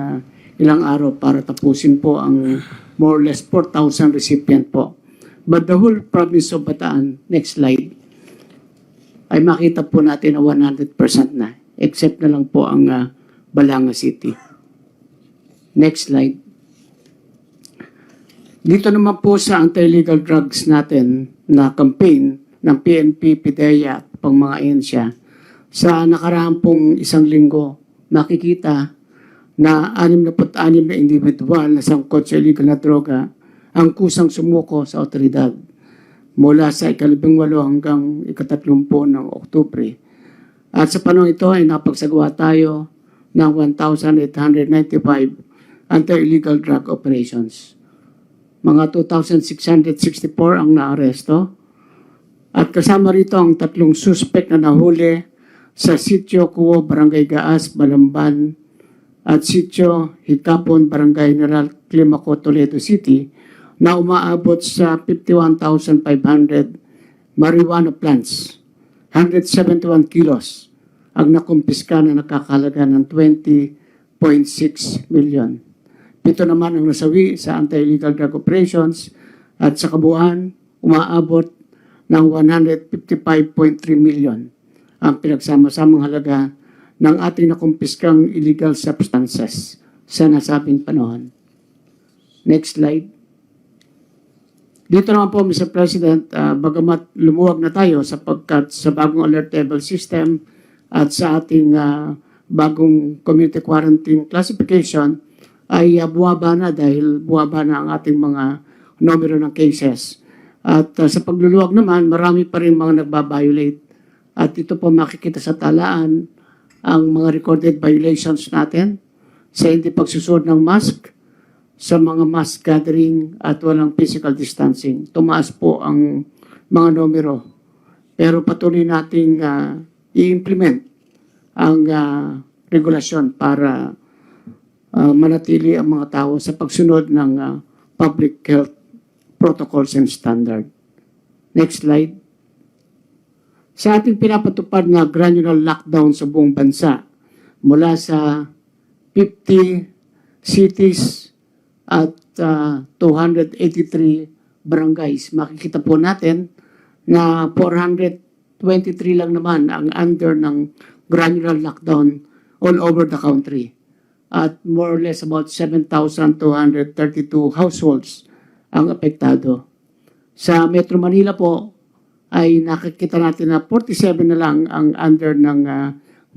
ilang araw para tapusin po ang more or less 4,000 recipient po. But the whole province of Bataan, next slide, ay makita po natin na 100% na, except na lang po ang Balanga City. Next slide. Dito naman po sa anti-illegal drugs natin na campaign ng PNP, PDEA at pang mga ahensya, sa nakaraan pong isang linggo, makikita na 66 na individual na sangkot sa illegal na droga ang kusang sumuko sa otoridad mula sa 18 hanggang 30 ng Oktubre. At sa panahon ito ay napagsagawa tayo ng 1,895 anti-illegal drug operations. Mga 2,664 ang naaresto. At kasama rito ang 3 suspect na nahuli sa Sitio Kuo, Barangay Gaas, Balamban at Sitio Hikapon, Barangay General Climaco, Toledo City na umaabot sa 51,500 marijuana plants, 171 kilos ang nakumpiska na nakakalaga ng 20.6 million. 7 naman ang nasawi sa anti-illegal drug operations at sa kabuuan umaabot ng 155.3 million ang pinagsama-samang halaga ng ating nakumpiskang illegal substances sa nasabing panahon. Next slide. Dito naman po, Mr. President, bagamat lumuwag na tayo sapagkat sa bagong alert level system at sa ating bagong community quarantine classification, ay buwaba na dahil buwaba na ang ating mga numero ng cases. At sa pagluluwag naman, marami pa rin mga nagbabiolate. At ito po makikita sa talaan ang mga recorded violations natin sa hindi pagsusuot ng mask, sa mga mass gathering at walang physical distancing. Tumaas po ang mga numero. Pero patuloy nating i-implement ang regulasyon para manatili ang mga tao sa pagsunod ng public health protocols and standard. Next slide. Sa ating pinapatupad na granular lockdown sa buong bansa mula sa 50 cities at 283 barangays, makikita po natin na 423 lang naman ang under ng granular lockdown all over the country. At more or less about 7,232 households ang apektado. Sa Metro Manila po ay nakikita natin na 47 na lang ang under ng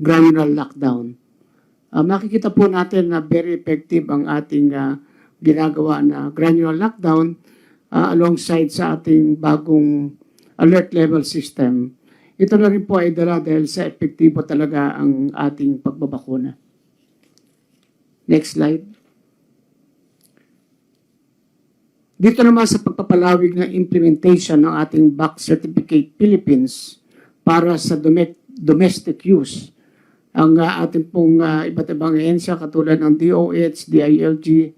granular lockdown. Makikita po natin na very effective ang ating ginagawa na granular lockdown alongside sa ating bagong alert level system. Ito na rin po ay dala dahil sa epektibo talaga ang ating pagbabakuna. Next slide. Dito naman sa pagpapalawig ng implementation ng ating Back Certificate Philippines para sa domestic use. Ang ating pong iba't ibang ahensya katulad ng DOH, DILG,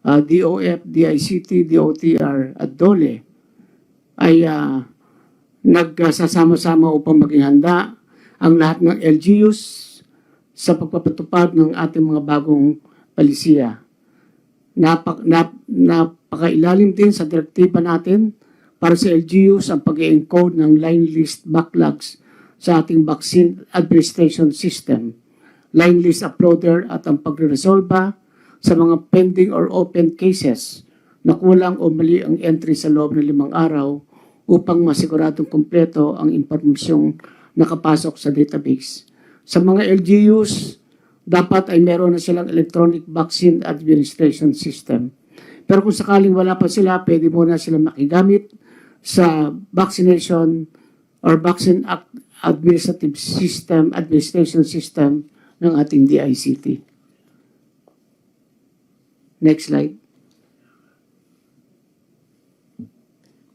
DOF, DICT, DOTR at DOLE ay nagsasama-sama upang maging handa ang lahat ng LGUs sa pagpapatupad ng ating mga bagong palisiya. Napakailalim din sa direktiba natin para sa LGUs ang pag-encode ng line list backlogs sa ating vaccine administration system, line list uploader at ang pagre-resolba sa mga pending or open cases na kulang o mali ang entry sa loob ng 5 araw upang masiguradong kumpleto ang impormasyong nakapasok sa database. Sa mga LGUs, dapat ay meron na silang electronic vaccine administration system. Pero kung sakaling wala pa sila, pwede muna sila makigamit sa vaccination or vaccine administration system ng ating DICT. Next slide.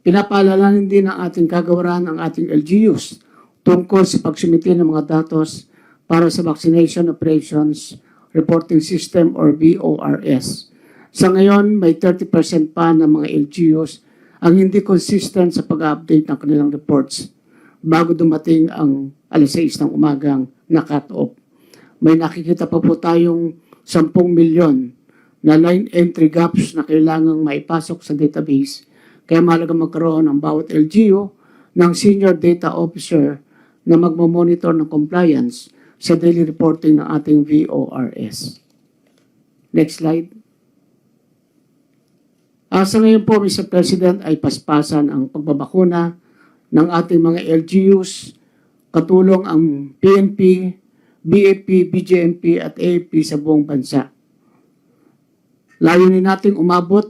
Pinapaalalanin din ng ating kagawaran ang ating LGUs tungkol sa pagsumiti ng mga datos para sa Vaccination Operations Reporting System or VORS. Sa ngayon, may 30% pa ng mga LGUs ang hindi consistent sa pag-update ng kanilang reports bago dumating ang alas 6 ng umagang na cut-off. May nakikita pa po tayong 10 milyon na line entry gaps na kailangang maipasok sa database. Kaya mahalaga magkaroon ng bawat LGU ng senior data officer na magmamonitor ng compliance sa daily reporting ng ating VORS. Next slide. Sa ngayon po, Mr. President, ay paspasan ang pagbabakuna ng ating mga LGUs, katulong ang PNP, BAP, BJMP at AFP sa buong bansa. Layunin nating umabot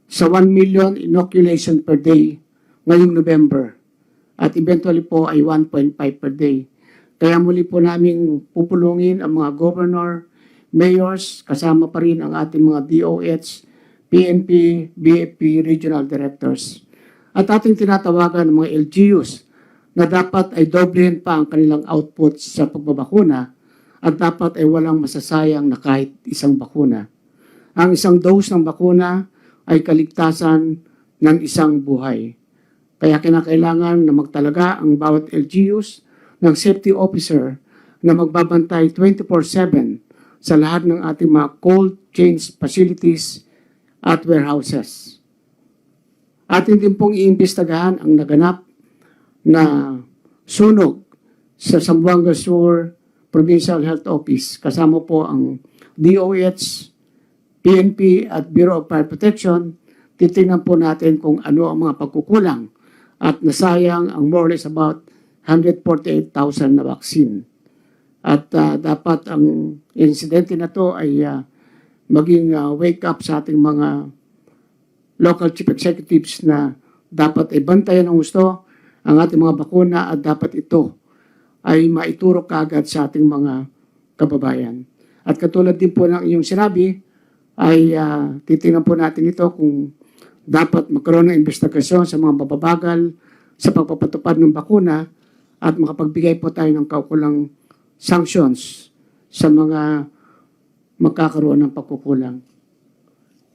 sa 1 million inoculation per day ngayong November at eventually po ay 1.5 per day. Kaya muli po namin pupulungin ang mga governor, mayors, kasama pa rin ang ating mga DOH, PNP, BAP, regional directors. At ating tinatawagan ng mga LGUs na dapat ay doblehin pa ang kanilang output sa pagbabakuna at dapat ay walang masasayang na kahit isang bakuna. Ang isang dose ng bakuna ay kaligtasan ng isang buhay. Kaya kinakailangan na magtalaga ang bawat LGUs ng safety officer na magbabantay 24/7 sa lahat ng ating mga cold chain facilities at warehouses. Atin din pong iimbestagahan ang naganap na sunog sa Zamboanga Sur Provincial Health Office. Kasama po ang DOH, PNP at Bureau of Fire Protection. Titingnan po natin kung ano ang mga pagkukulang at nasayang ang more or less about 148,000 na vaccine. At dapat ang insidente na to ay maging wake up sa ating mga local chief executives na dapat ay bantayan ng gusto ang ating mga bakuna at dapat ito ay maituro kaagad sa ating mga kababayan. At katulad din po ng iyong sinabi, ay titingnan po natin ito kung dapat magkaroon ng investigasyon sa mga mababagal sa pagpapatupad ng bakuna at makapagbigay po tayo ng kaukulang sanctions sa mga magkakaroon ng pagkukulang.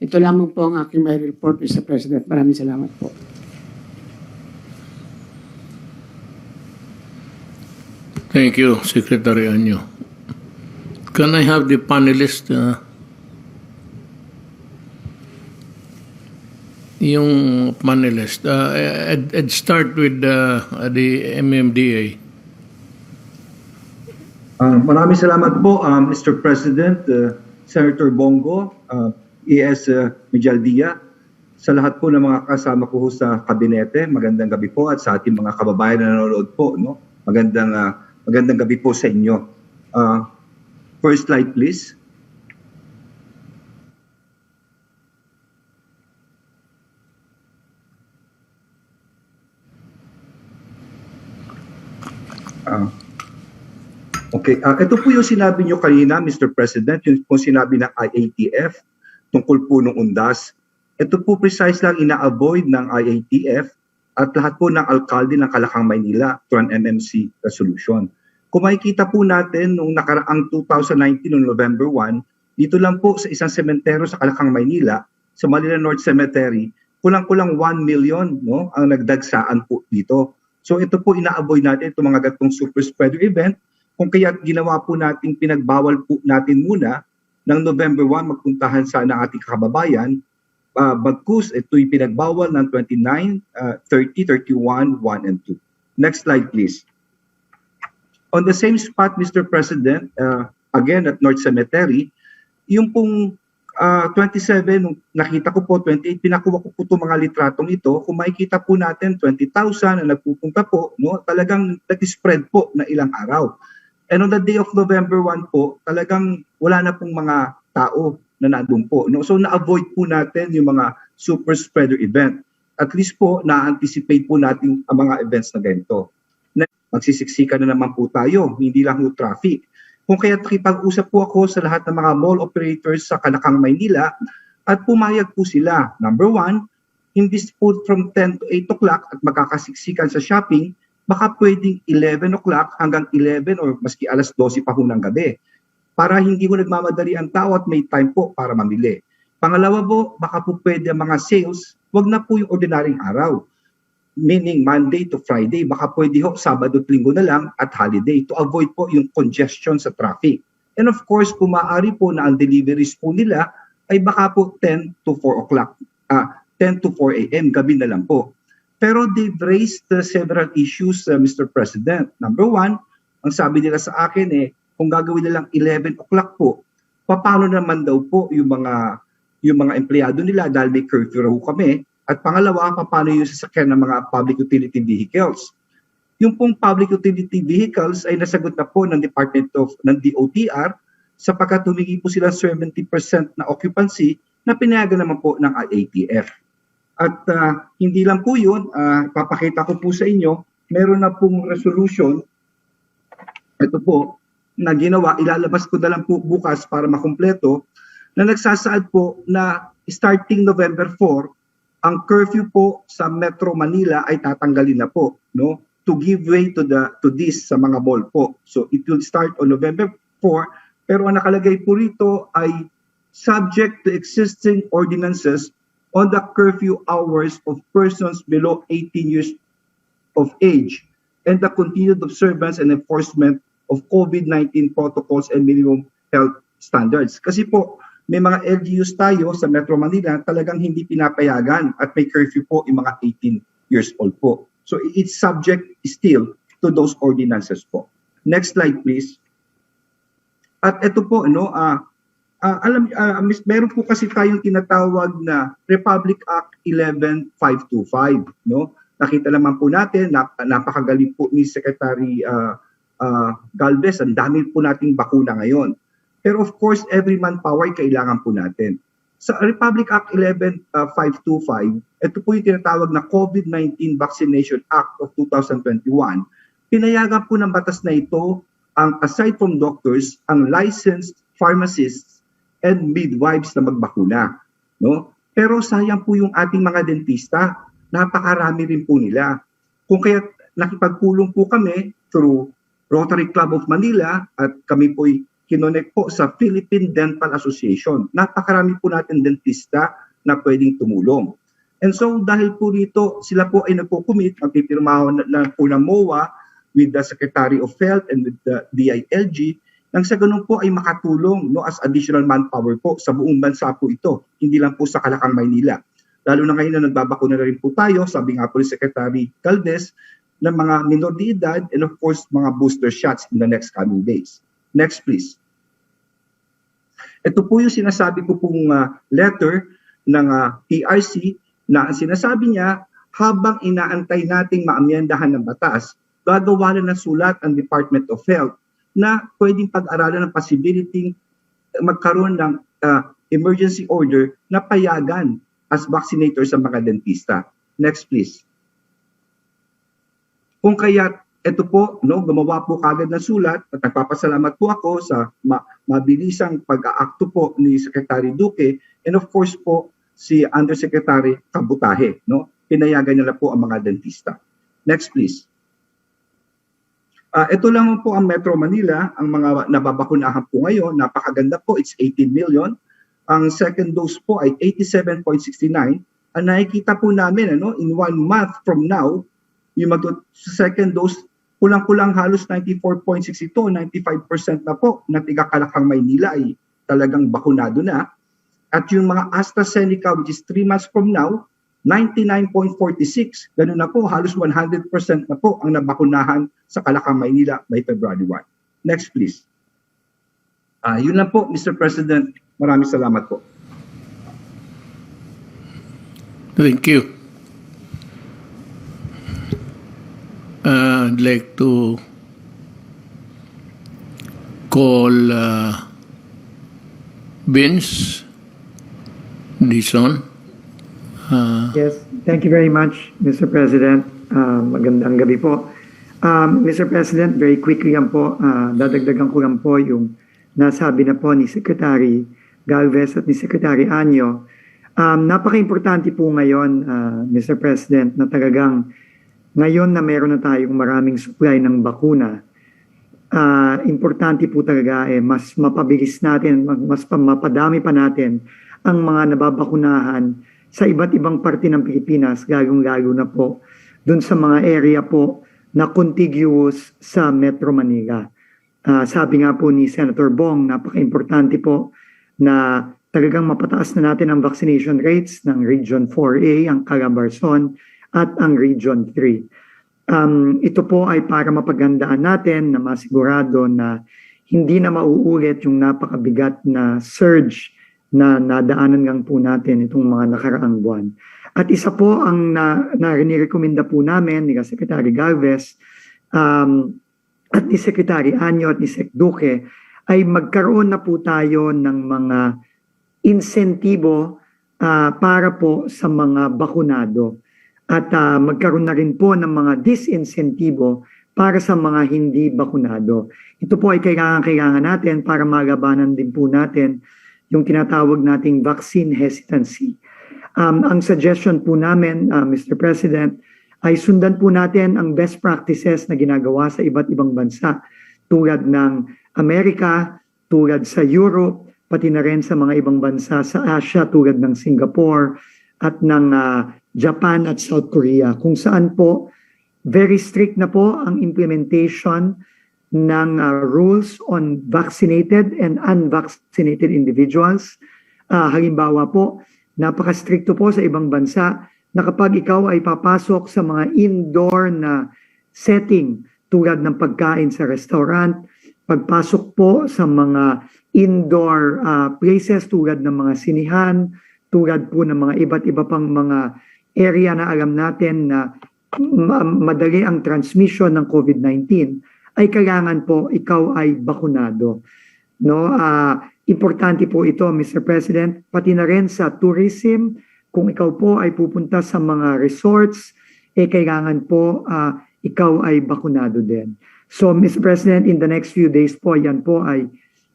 Ito lamang po ang aking may report, Mr. President. Maraming salamat po. Thank you, Secretary Anyo. Can I have the panelist? Yung panelist. I'd start with the MMDA. Maraming salamat po, Mr. President, Senator Bongo, ES Mijaldia, sa lahat po ng mga kasama ko sa kabinete. Magandang gabi po at sa ating mga kababayan na nanonood po. No? Magandang gabi po sa inyo. First slide, please. Okay, ito po yung sinabi nyo kanina, Mr. President, yung po sinabi ng IATF tungkol po ng undas. Ito po precise lang ina-avoid ng IATF at lahat po ng alkalde ng Kalakang, Maynila through an MMC resolution. Kung makikita po natin nung nakaraang 2019, noong November 1, dito lang po sa isang sementeryo sa Kalakang, Maynila, sa Manila North Cemetery, kulang-kulang 1 million no, ang nagdagsaan po dito. So ito po ina-avoid natin itong mga gatong super spreader event. Kung kaya ginawa po natin, pinagbawal po natin muna ng November 1 magpuntahan sana ating kababayan. Bagkus, ito'y pinagbawal ng 29, 30, 31, 1 and 2. Next slide, please. On the same spot, Mr. President, again at North Cemetery, yung pong 27, nung nakita ko po, 28, pinakuha ko po itong mga litratong ito. Kung makikita po natin, 20,000 na nagpupunta po, no, talagang nag-spread po na ilang araw. And on the day of November 1 po, talagang wala na pong mga tao na nandun po. No? So na-avoid po natin yung mga super spreader event. At least po, na-anticipate po natin ang mga events na ganito. Magsisiksika na naman po tayo, hindi lang yung traffic. Kung kaya nakipag-usap po ako sa lahat ng mga mall operators sa Kalakang, Maynila at pumayag po sila. Number 1, imbis po from 10 to 8 o'clock at magkakasiksikan sa shopping, baka pwedeng 11 o'clock hanggang 11 or maski alas 12 pa ho ng gabi para hindi ho nagmamadali ang tao at may time po para mamili. Pangalawa po, baka po pwede ang mga sales, wag na po yung ordinaryong araw. Meaning Monday to Friday, baka pwede ho Sabado at Linggo na lang at holiday to avoid po yung congestion sa traffic. And of course, kung maaari po na ang deliveries po nila ay baka po 10 to 4 o'clock, 10 to 4 a.m., gabi na lang po. Pero they've raised several issues, Mr. President. Number one, ang sabi nila sa akin kung gagawin nilang 11 o'clock po, paano naman daw po yung mga empleyado nila dahil may curfew raw kami. At pangalawa, paano yung sasakyan ng mga public utility vehicles. Yung pong public utility vehicles ay nasagot na po ng DOTR sapagkat humingi po sila 70% na occupancy na pinayagan naman po ng IATF. At hindi lang po yun, papakita ko po sa inyo, meron na pong resolution, ito po, na ginawa, ilalabas ko na lang po bukas para makumpleto, na nagsasaad po na starting November 4, ang curfew po sa Metro Manila ay tatanggalin na po, no? To give way to this sa mga mall po. So it will start on November 4, pero ang nakalagay po rito ay subject to existing ordinances on the curfew hours of persons below 18 years of age and the continued observance and enforcement of COVID-19 protocols and minimum health standards. Kasi po, may mga LGUs tayo sa Metro Manila talagang hindi pinapayagan at may curfew po yung mga 18 years old po. So it's subject still to those ordinances po. Next slide please. At ito po, meron po kasi tayong tinatawag na Republic Act 11525, no? Nakita naman po natin, napakagaling po ni Secretary Galvez, ang dami po nating bakuna ngayon. Pero of course, every manpower kailangan po natin. Sa Republic Act 11525, ito po yung tinatawag na COVID-19 Vaccination Act of 2021. Pinayagan po ng batas na ito ang aside from doctors, ang licensed pharmacists and midwives na magbakuna, no? Pero sayang po yung ating mga dentista, napakarami rin po nila. Kung kaya nakipagpulong po kami through Rotary Club of Manila at kami po'y kinonect po sa Philippine Dental Association. Napakarami po natin dentista na pwedeng tumulong. And so dahil po rito, sila po ay nagpo-commit, magpipirmahan na po ng MOA with the Secretary of Health and with the DILG, nang sa ganun po ay makatulong as additional manpower po sa buong bansa po ito, hindi lang po sa Kalakang, Maynila. Lalo na ngayon na nagbabakuna na rin po tayo, sabi nga po ni Secretary Galvez, ng mga minor de edad and of course mga booster shots in the next coming days. Next please. Ito po yung sinasabi ko pong letter ng PRC na ang sinasabi niya, habang inaantay nating maamyendahan ng batas, gagawa na ng sulat ang Department of Health na pwedeng pag-aralan ng possibility magkaroon ng emergency order na payagan as vaccinator sa mga dentista. Next please. Kung kaya ito po, gumawa po kagad ng sulat at nagpapasalamat po ako sa mabilisang pag-aakto po ni Secretary Duque and of course po si Undersecretary Kabutahe. Pinayagan nila po ang mga dentista. Next please. Ito lang po ang Metro Manila, ang mga nababakunahan po ngayon, napakaganda po, it's 18 million. Ang second dose po ay 87.69. Ang nakikita po namin in 1 month from now, yung second dose, kulang-kulang halos 94.62, 95% na po na tiga Kalakang, Maynila ay talagang bakunado na. At yung mga AstraZeneca, which is 3 months from now, 99.46, ganun na po, halos 100% na po ang nabakunahan sa Kalakang, Maynila by February 1. Next please. Yun lang po, Mr. President. Maraming salamat po. Thank you. I'd like to call Vince Dison. Yes, thank you very much, Mr. President. Magandang gabi po. Mr. President, very quickly lang po, dadagdagan ko lang po yung nasabi na po ni Secretary Galvez at ni Secretary Anyo. Napaka-importante po ngayon, Mr. President, na talagang Ngayon na meron na tayong maraming supply ng bakuna, importante po talaga mas mapabilis natin, mapadami pa natin ang mga nababakunahan sa iba't ibang parte ng Pilipinas, lalong-lalo na po dun sa mga area po na contiguous sa Metro Manila. Sabi nga po ni Senator Bong, napaka-importante po na talagang mapataas na natin ang vaccination rates ng Region 4A, ang Calabarzon, at ang Region 3. Ito po ay para mapagandaan natin na masigurado na hindi na mauulit yung napakabigat na surge na nadaanan lang po natin itong mga nakaraang buwan. At isa po ang narirekomenda po namin ni Secretary Galvez at ni Secretary Anyo at ni Sec Duque ay magkaroon na po tayo ng mga insentibo para po sa mga bakunado. At magkaroon na rin po ng mga disinsentibo para sa mga hindi bakunado. Ito po ay kailangan natin para magabanan din po natin yung tinatawag nating vaccine hesitancy. Ang suggestion po namin, Mr. President, ay sundan po natin ang best practices na ginagawa sa iba't ibang bansa tulad ng Amerika, tulad sa Europe, pati na rin sa mga ibang bansa sa Asia tulad ng Singapore at ng Japan at South Korea, kung saan po very strict na po ang implementation ng rules on vaccinated and unvaccinated individuals. Halimbawa po, napaka-stricto po sa ibang bansa na kapag ikaw ay papasok sa mga indoor na setting tulad ng pagkain sa restaurant, pagpasok po sa mga indoor places tulad ng mga sinihan, tulad po ng mga iba't iba pang mga area na alam natin na madali ang transmission ng COVID-19, ay kailangan po ikaw ay bakunado. No? Importante po ito, Mr. President, pati na rin sa tourism, kung ikaw po ay pupunta sa mga resorts, kailangan po ikaw ay bakunado din. So, Mr. President, in the next few days po, yan po ay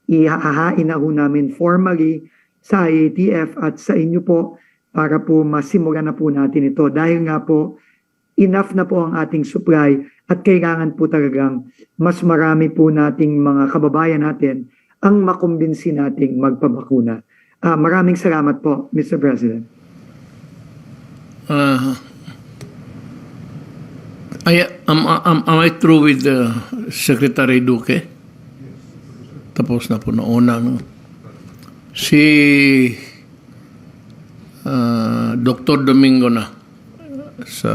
ihahain na ho namin formally sa IATF at sa inyo po para po masimulan na po natin ito. Dahil nga po, enough na po ang ating supply at kailangan po talagang mas marami po nating mga kababayan natin ang makumbinsi nating magpabakuna. Maraming salamat po, Mr. President. Am I through with Secretary Duque? Tapos na po na una. No? Si Dr. Domingo na sa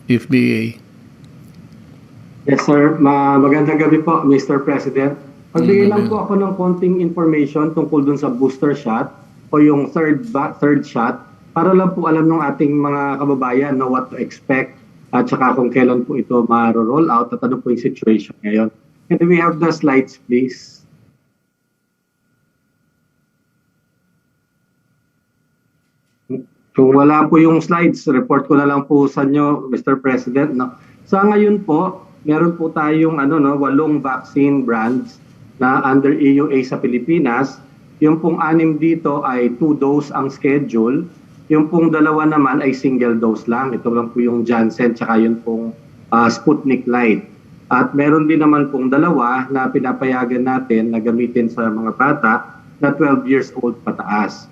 FDA. Yes, sir. Magandang gabi po, Mr. President. Pagbigay lang po ako ng konting information tungkol dun sa booster shot o yung third shot para lang po alam ng ating mga kababayan na what to expect at saka kung kailan po ito ma-roll out at ano po yung situation ngayon. Can we have the slides, please? Kung wala po yung slides, report ko na lang po sa inyo, Mr. President. No? Sa ngayon po, meron po tayong 8 vaccine brands na under EUA sa Pilipinas. Yung pong 6 dito ay 2 dose ang schedule. Yung pong 2 naman ay single dose lang. Ito lang po yung Janssen tsaka yung pong Sputnik Light. At meron din naman pong 2 na pinapayagan natin na gamitin sa mga bata na 12 years old pataas.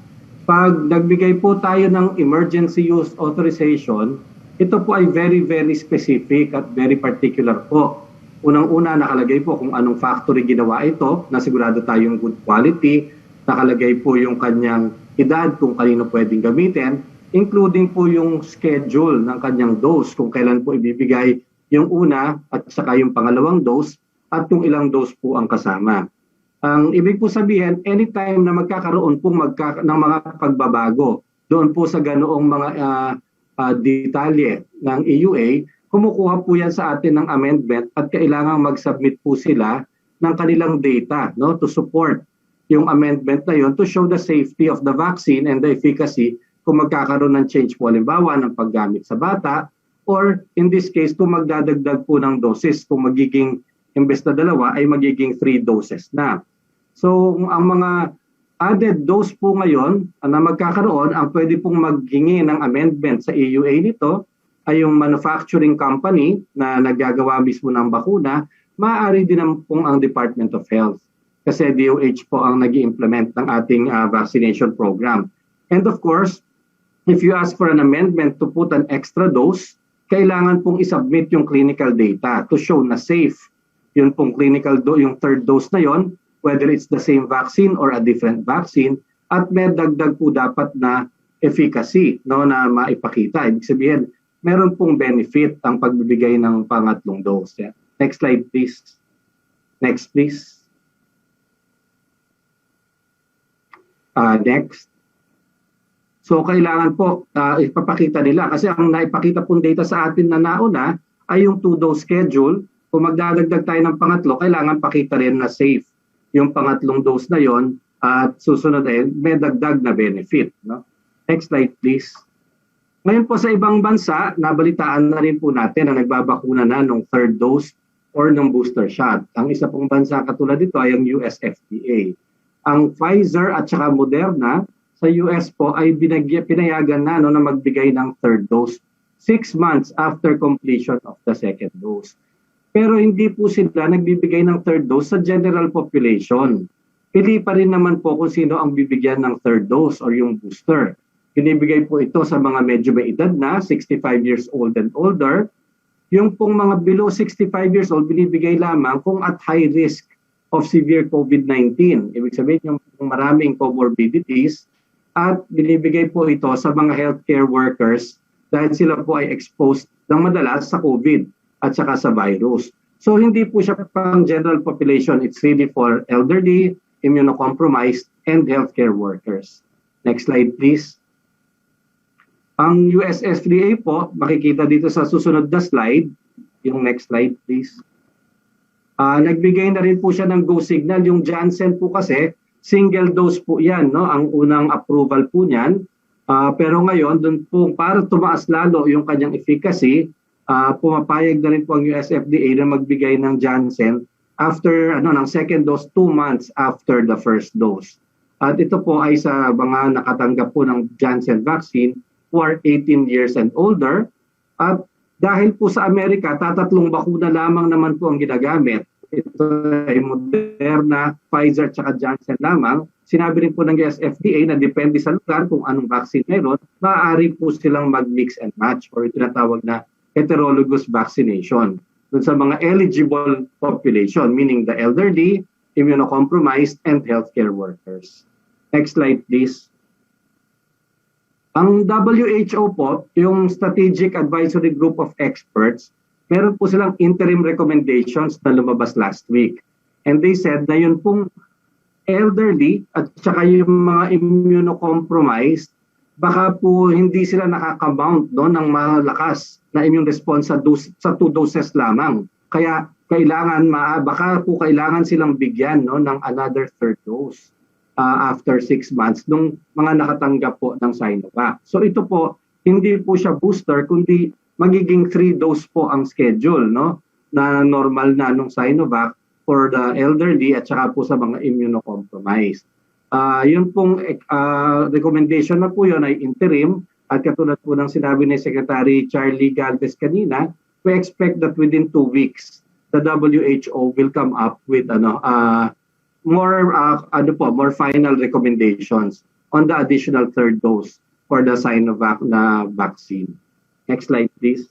Pag nagbigay po tayo ng emergency use authorization, ito po ay very, very specific at very particular po. Unang-una, nakalagay po kung anong factory ginawa ito, na sigurado tayong good quality, nakalagay po yung kanyang edad kung kanino pwedeng gamitin, including po yung schedule ng kanyang dose, kung kailan po ibibigay yung una at saka yung pangalawang dose at yung ilang dose po ang kasama. Ang ibig po sabihin, anytime na magkakaroon po ng mga pagbabago doon po sa ganoong mga detalye ng EUA, kumukuha po yan sa atin ng amendment at kailangan mag-submit po sila ng kanilang data, no, to support yung amendment na yun to show the safety of the vaccine and the efficacy kung magkakaroon ng change po halimbawa ng paggamit sa bata or in this case kung magdadagdag po ng doses, kung magiging imbes na 2 ay magiging 3 doses na. So ang mga added dose po ngayon na magkakaroon, ang pwede pong maghingi ng amendment sa EUA nito ay yung manufacturing company na naggagawa mismo ng bakuna, maaari din naman pong ang Department of Health. Kasi DOH po ang nag-implement ng ating vaccination program. And of course, if you ask for an amendment to put an extra dose, kailangan pong isubmit yung clinical data to show na safe. Yun pong yung third dose na yon, whether it's the same vaccine or a different vaccine, at may dagdag po dapat na efficacy, no, na maipakita. Ibig sabihin, meron pong benefit ang pagbibigay ng pangatlong dose. Yeah. Next slide, please. Next, please. Next. So kailangan po ipapakita nila kasi ang naipakita pong data sa atin na nauna ay yung 2-dose schedule. Kung magdadagdag tayo ng pangatlo, kailangan pakita rin na safe yung pangatlong dose na yon at susunod ay may dagdag na benefit. No? Next slide please. Ngayon po sa ibang bansa, nabalitaan na rin po natin na nagbabakuna na ng third dose or ng booster shot. Ang isa pong bansa katulad dito ay ang US FDA. Ang Pfizer at saka Moderna sa US po ay pinayagan na na magbigay ng third dose 6 months after completion of the second dose. Pero hindi po sila nagbibigay ng third dose sa general population. Pili pa rin naman po kung sino ang bibigyan ng third dose or yung booster. Binibigay po ito sa mga medyo may edad na, 65 years old and older. Yung pong mga below 65 years old, binibigay lamang kung at high risk of severe COVID-19. Ibig sabihin yung maraming comorbidities at binibigay po ito sa mga healthcare workers dahil sila po ay exposed ng madalas sa COVID at saka sa virus. So hindi po siya pang general population. It's really for elderly, immunocompromised, and healthcare workers. Next slide please. Ang US FDA po, makikita dito sa susunod na slide. Yung next slide please. Nagbigay na rin po siya ng go signal. Yung Janssen po kasi, single dose po yan, no? Ang unang approval po niyan. Pero ngayon, dun po, para tumaas lalo yung kanyang efficacy, pumapayag na rin po ang US FDA na magbigay ng Janssen after ng second dose 2 months after the first dose. At ito po ay sa mga nakatanggap po ng Janssen vaccine who are 18 years and older. At dahil po sa Amerika, tatatlong bakuna lamang naman po ang ginagamit. Ito ay Moderna, Pfizer, at Janssen lamang. Sinabi rin po ng US FDA na depende sa lugar kung anong vaccine meron, maaari po silang mag-mix and match or tinatawag na heterologous vaccination. Dun sa mga eligible population, meaning the elderly, immunocompromised, and healthcare workers. Next slide, please. Ang WHO po, yung Strategic Advisory Group of Experts, meron po silang interim recommendations na lumabas last week. And they said na yun pong elderly at saka yung mga immunocompromised, baka po hindi sila nakaka-mount ng malakas na immune response sa 2 doses lamang. Kaya baka po kailangan silang bigyan ng another third dose after 6 months nung mga nakatanggap po ng Sinovac. So ito po, hindi po siya booster, kundi magiging 3 dose po ang schedule na normal na nung Sinovac for the elderly at saka po sa mga immunocompromised. Yun pong recommendation na po yun ay interim at katulad po ng sinabi ni Secretary Charlie Galvez kanina, we expect that within 2 weeks the WHO will come up with more final recommendations on the additional third dose for the Sinovac na vaccine. Next slide please.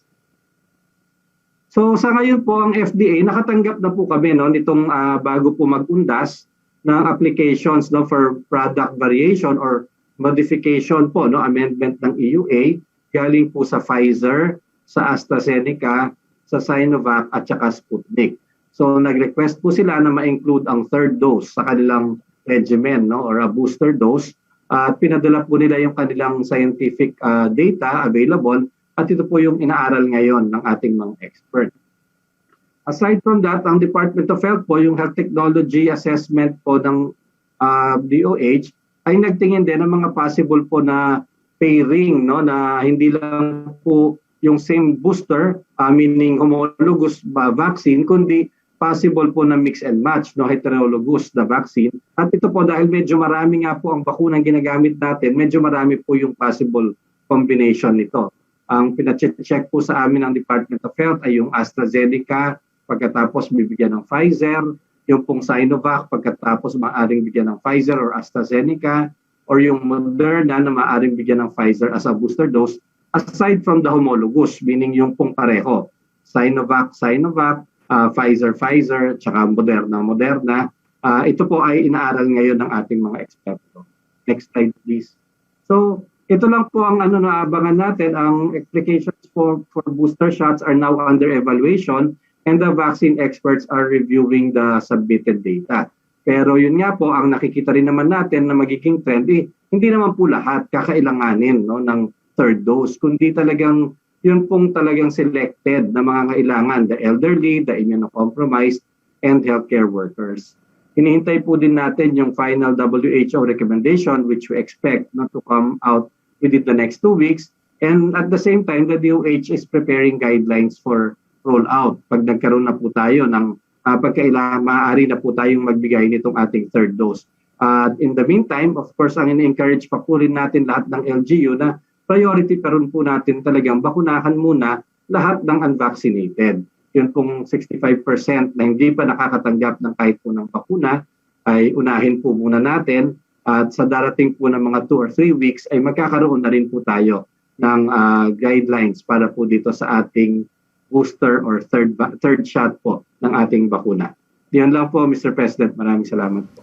So sa ngayon po ang FDA nakatanggap na po kami nitong bago po mag-undas ng applications for product variation or modification po amendment ng EUA galing po sa Pfizer, sa AstraZeneca, sa Sinovac at saka Sputnik. So nag-request po sila na ma-include ang third dose sa kanilang regimen or a booster dose at pinadala po nila yung kanilang scientific data available at ito po yung inaaral ngayon ng ating mga expert. Aside from that, ang Department of Health po, yung Health Technology Assessment po ng DOH ay nagtingin din ng mga possible po na pairing na hindi lang po yung same booster, meaning homologous vaccine, kundi possible po na mix and match, heterologous na vaccine. At ito po dahil medyo marami nga po ang bakunang ginagamit natin, medyo marami po yung possible combination nito. ang pina-check po sa amin ng Department of Health ay yung AstraZeneca, pagkatapos bibigyan ng Pfizer, yung pong Sinovac, pagkatapos maaaring bigyan ng Pfizer or AstraZeneca, or yung Moderna na maaaring bigyan ng Pfizer as a booster dose, aside from the homologous, meaning yung pong pareho. Sinovac, Pfizer, tsaka Moderna. Ito po ay inaaral ngayon ng ating mga eksperto. Next slide, please. So, ito lang po ang naabangan natin. Ang applications for booster shots are now under evaluation and the vaccine experts are reviewing the submitted data. Pero yun nga po, ang nakikita rin naman natin na magiging trend, hindi naman po lahat kakailanganin ng third dose, kundi talagang yun pong talagang selected na mga kailangan, the elderly, the immunocompromised, and healthcare workers. Hinihintay po din natin yung final WHO recommendation which we expect not to come out within the next 2 weeks. And at the same time, the DOH is preparing guidelines for rollout. Pag nagkaroon na po tayo ng pagkailangan, maaari na po tayong magbigay nitong ating third dose. In the meantime, of course, ang in-encourage pa po rin natin lahat ng LGU na priority pa rin po natin talagang bakunahan muna lahat ng unvaccinated. Yun pong 65% na hindi pa nakakatanggap ng kahit po ng bakuna ay unahin po muna natin at sa darating po ng mga 2 or 3 weeks ay magkakaroon na rin po tayo ng guidelines para po dito sa ating booster or third shot po ng ating bakuna. Diyan lang po, Mr. President. Maraming salamat po.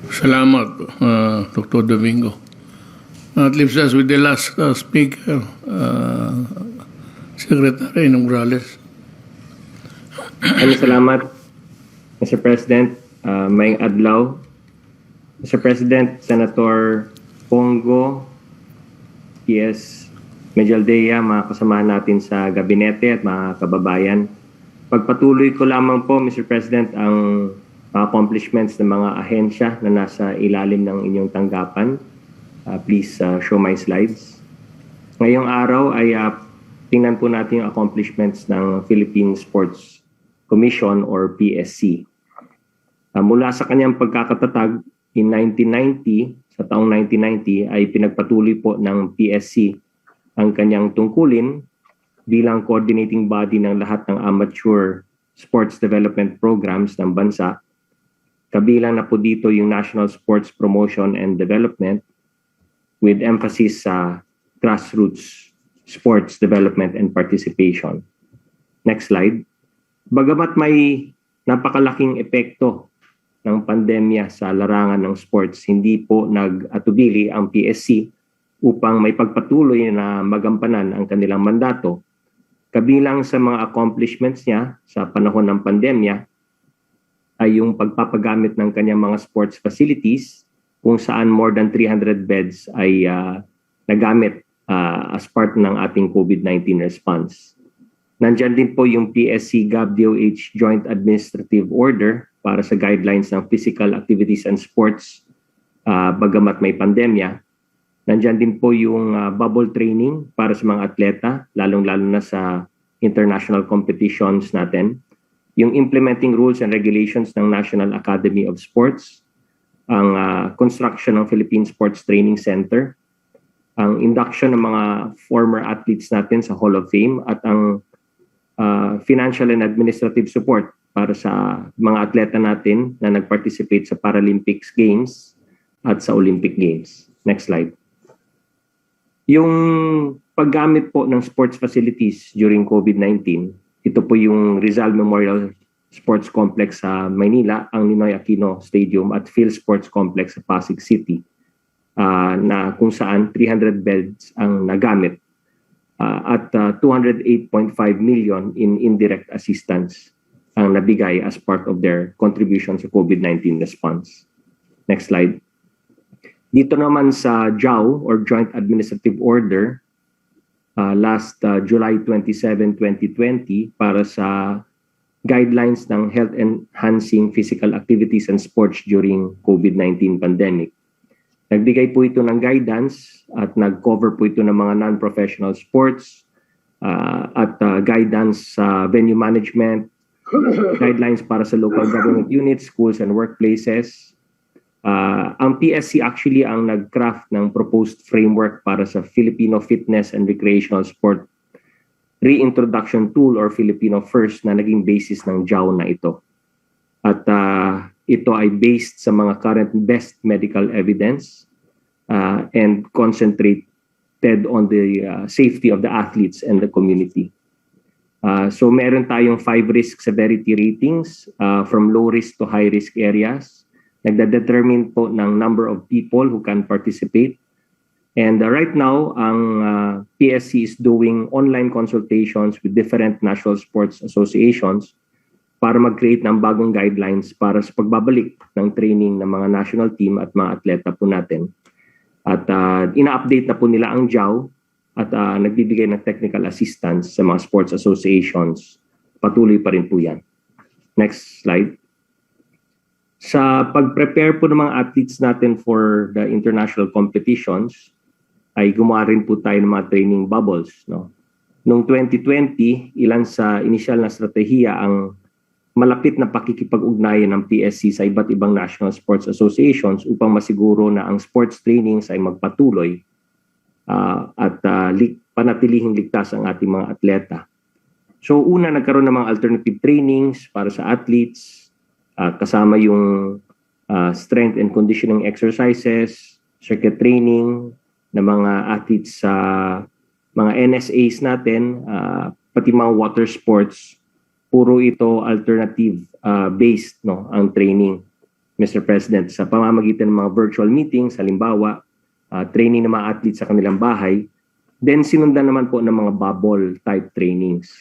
Salamat, Dr. Domingo. That leaves us with the last speaker, Secretary Nograles. Maraming salamat, Mr. President. Maayong adlaw. Mr. President, Senator Pongo, PS Medialdea, mga kasamahan natin sa gabinete at mga kababayan. Pagpatuloy ko lamang po, Mr. President, ang accomplishments ng mga ahensya na nasa ilalim ng inyong tanggapan. Please show my slides. Ngayong araw ay tingnan po natin yung accomplishments ng Philippine Sports Commission or PSC. Mula sa kanyang pagkakatatag in 1990, sa taong 1990 ay pinagpatuloy po ng PSC ang kanyang tungkulin bilang coordinating body ng lahat ng amateur sports development programs ng bansa. Kabilang na po dito yung National Sports Promotion and Development with emphasis sa grassroots sports development and participation. Next slide. Bagamat may napakalaking epekto ng pandemya sa larangan ng sports, hindi po nag-atubili ang PSC upang may pagpatuloy na magampanan ang kanilang mandato. Kabilang sa mga accomplishments niya sa panahon ng pandemya ay yung pagpapagamit ng kanyang mga sports facilities kung saan more than 300 beds ay nagamit as part ng ating COVID-19 response. Nandyan din po yung PSC GovDOH Joint Administrative Order para sa guidelines ng physical activities and sports bagamat may pandemya. Nandyan din po yung bubble training para sa mga atleta, lalong-lalo na sa international competitions natin. Yung implementing rules and regulations ng National Academy of Sports, ang construction ng Philippine Sports Training Center, ang induction ng mga former athletes natin sa Hall of Fame, at ang financial and administrative support para sa mga atleta natin na nag-participate sa Paralympics Games at sa Olympic Games. Next slide. Yung paggamit po ng sports facilities during COVID-19, ito po yung Rizal Memorial Sports Complex sa Maynila, ang Ninoy Aquino Stadium at Phil Sports Complex sa Pasig City, na kung saan 300 beds ang nagamit at 208.5 million in indirect assistance ang nabigay as part of their contribution sa COVID-19 response. Next slide. Dito naman sa JAO or Joint Administrative Order, last July 27, 2020 para sa guidelines ng health enhancing physical activities and sports during COVID-19 pandemic. Nagbigay po ito ng guidance at nag-cover po ito ng mga non-professional sports at guidance sa venue management, guidelines para sa local government units, schools and workplaces. Ang PSC actually ang nag-craft ng proposed framework para sa Filipino Fitness and Recreational Sport reintroduction tool or Filipino First na naging basis ng JAW na ito. At ito ay based sa mga current best medical evidence and concentrated on the safety of the athletes and the community. So meron tayong 5 risk severity ratings from low risk to high risk areas. Nagda-determine po ng number of people who can participate. And right now, ang PSC is doing online consultations with different national sports associations para mag-create ng bagong guidelines para sa pagbabalik ng training ng mga national team at mga atleta po natin. At ina-update na po nila ang JAW at nagbibigay ng technical assistance sa mga sports associations. Patuloy pa rin po yan. Next slide. Sa pag-prepare po ng mga athletes natin for the international competitions, ay gumawa rin po tayo ng mga training bubbles. No? Noong 2020, ilan sa initial na strategiya ang malapit na pakikipag-ugnayan ng PSC sa iba't ibang national sports associations upang masiguro na ang sports trainings ay magpatuloy at panatilihing ligtas ang ating mga atleta. So una, nagkaroon ng mga alternative trainings para sa athletes, kasama yung strength and conditioning exercises, circuit training ng mga athletes sa mga NSAs natin, pati mga water sports, puro ito alternative based ang training, Mr. President, sa pamamagitan ng mga virtual meetings, halimbawa, training ng mga athletes sa kanilang bahay, then sinundan naman po ng mga bubble type trainings.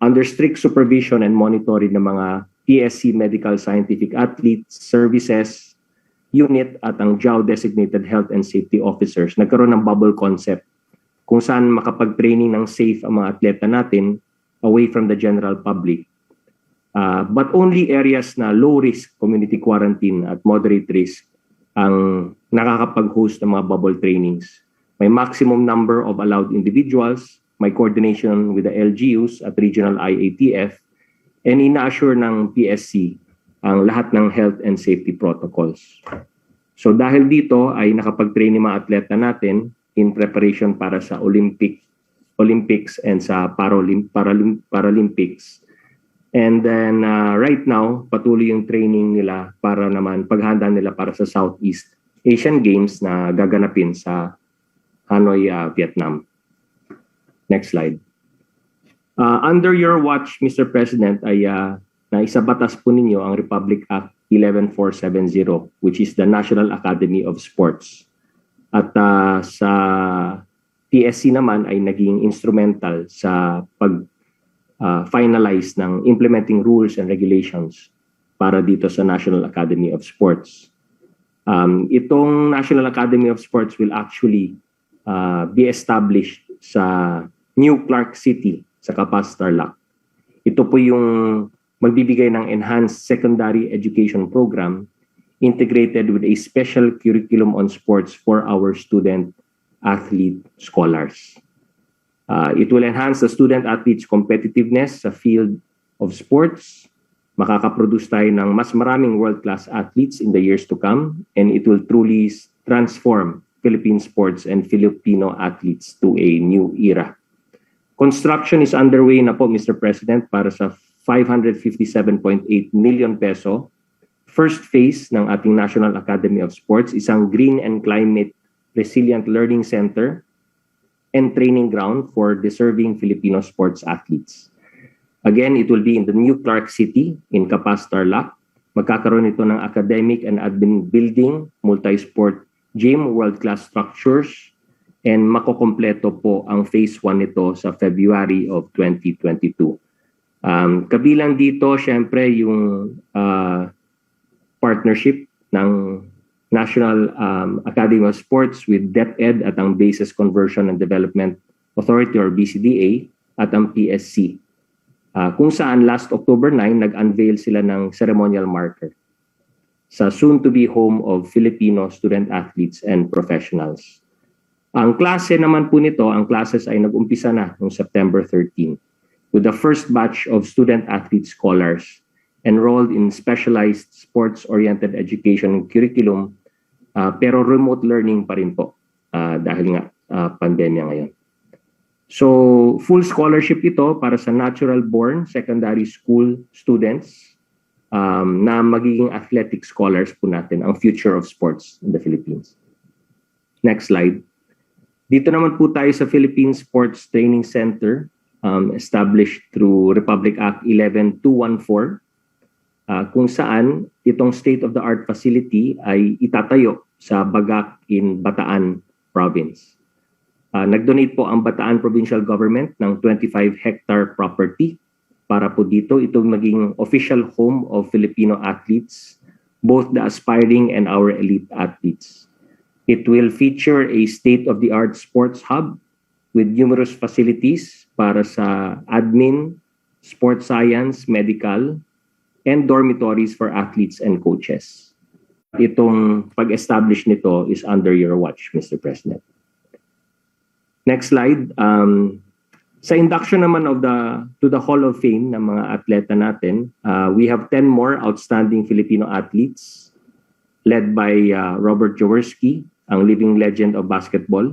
Under strict supervision and monitoring ng mga PSC Medical Scientific Athletes Services Unit at ang JAW Designated Health and Safety Officers, nagkaroon ng bubble concept kung saan makapag-training ng safe ang mga atleta natin away from the general public. But only areas na low risk community quarantine at moderate risk ang nakakapag-host ng mga bubble trainings. May maximum number of allowed individuals, may coordination with the LGUs at regional IATF, and ina-assure ng PSC ang lahat ng health and safety protocols. So dahil dito ay nakapag-train yung mga atleta natin in preparation para sa Olympics and sa Paralympics. And then right now, patuloy yung training nila para naman paghanda nila para sa Southeast Asian Games na gaganapin sa Hanoi, Vietnam. Next slide. Under your watch, Mr. President, ay naisabatas po ninyo ang Republic Act 11470, which is the National Academy of Sports. At sa PSC naman ay naging instrumental sa pag-finalize ng implementing rules and regulations para dito sa National Academy of Sports. Itong National Academy of Sports will actually be established sa New Clark City sa Capas, Tarlac. Ito po yung magbibigay ng enhanced secondary education program integrated with a special curriculum on sports for our student-athlete scholars. It will enhance the student-athletes' competitiveness sa field of sports. Makakaproduce tayo ng mas maraming world-class athletes in the years to come, and it will truly transform Philippine sports and Filipino athletes to a new era. Construction is underway na po, Mr. President, para sa 557.8 million peso. First phase ng ating National Academy of Sports, isang green and climate resilient learning center and training ground for deserving Filipino sports athletes. Again, it will be in the New Clark City in Capas, Tarlac. Magkakaroon ito ng academic and admin building, multi-sport gym, world-class structures, and makokompleto po ang phase 1 nito sa February of 2022. Kabilang dito, syempre, yung partnership ng National Academy of Sports with DepEd at ang Basis Conversion and Development Authority or BCDA at ang PSC. Kung saan last October 9, nag-unveil sila ng ceremonial marker sa soon-to-be home of Filipino student athletes and professionals. Ang klase naman po nito, ang classes ay nag-umpisa na noong September 13 with the first batch of student-athlete scholars enrolled in specialized sports-oriented education curriculum pero remote learning pa rin po dahil nga pandemya ngayon. So, full scholarship ito para sa natural-born secondary school students na magiging athletic scholars po natin, ang future of sports in the Philippines. Next slide. Dito naman po tayo sa Philippine Sports Training Center, established through Republic Act 11214, kung saan itong state-of-the-art facility ay itatayo sa Bagak in Bataan Province. Nag-donate po ang Bataan Provincial Government ng 25-hectare property para po dito ito maging official home of Filipino athletes, both the aspiring and our elite athletes. It will feature a state-of-the-art sports hub with numerous facilities para sa admin, sports science, medical, and dormitories for athletes and coaches. Itong pag-establish nito is under your watch, Mr. President. Next slide. Sa induction naman to the Hall of Fame ng mga atleta natin, we have 10 more outstanding Filipino athletes led by Robert Jaworski, ang living legend of basketball.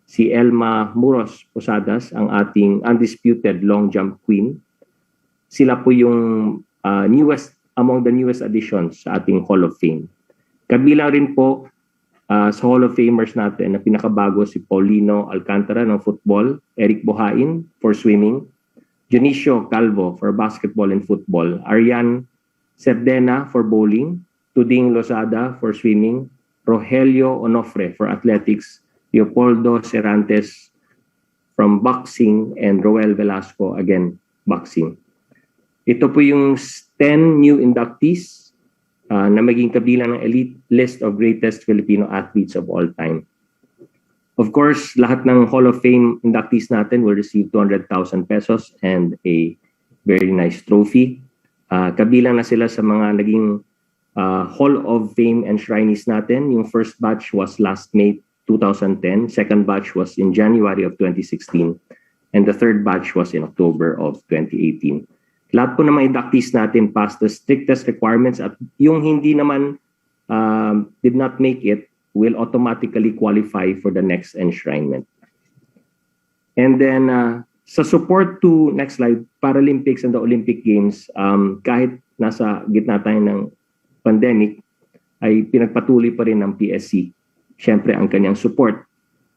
Si Elma Muros Posadas, ang ating undisputed long jump queen. Sila po yung among the newest additions sa ating Hall of Fame. Kabilang rin po sa Hall of Famers natin na pinakabago si Paulino Alcantara ng football, Eric Bohain for swimming, Dionisio Calvo for basketball and football, Arian Cerdena for bowling, Tuding Lozada for swimming, Rogelio Onofre for athletics, Leopoldo Cervantes from boxing, and Roel Velasco, again, boxing. Ito po yung 10 new inductees na maging kabilang ng elite list of greatest Filipino athletes of all time. Of course, lahat ng Hall of Fame inductees natin will receive 200,000 pesos and a very nice trophy. Kabilang na sila sa mga naging Hall of Fame enshrinees natin. Yung first batch was last May 2010, second batch was in January of 2016, and the third batch was in October of 2018. Lahat po ng mga inductees natin passed the strictest requirements at yung hindi naman did not make it will automatically qualify for the next enshrinement. And then sa support to, next slide, Paralympics and the Olympic Games, kahit nasa gitna tayo ng pandemic, ay pinagpatuloy pa rin ng PSC. Siyempre ang kanyang support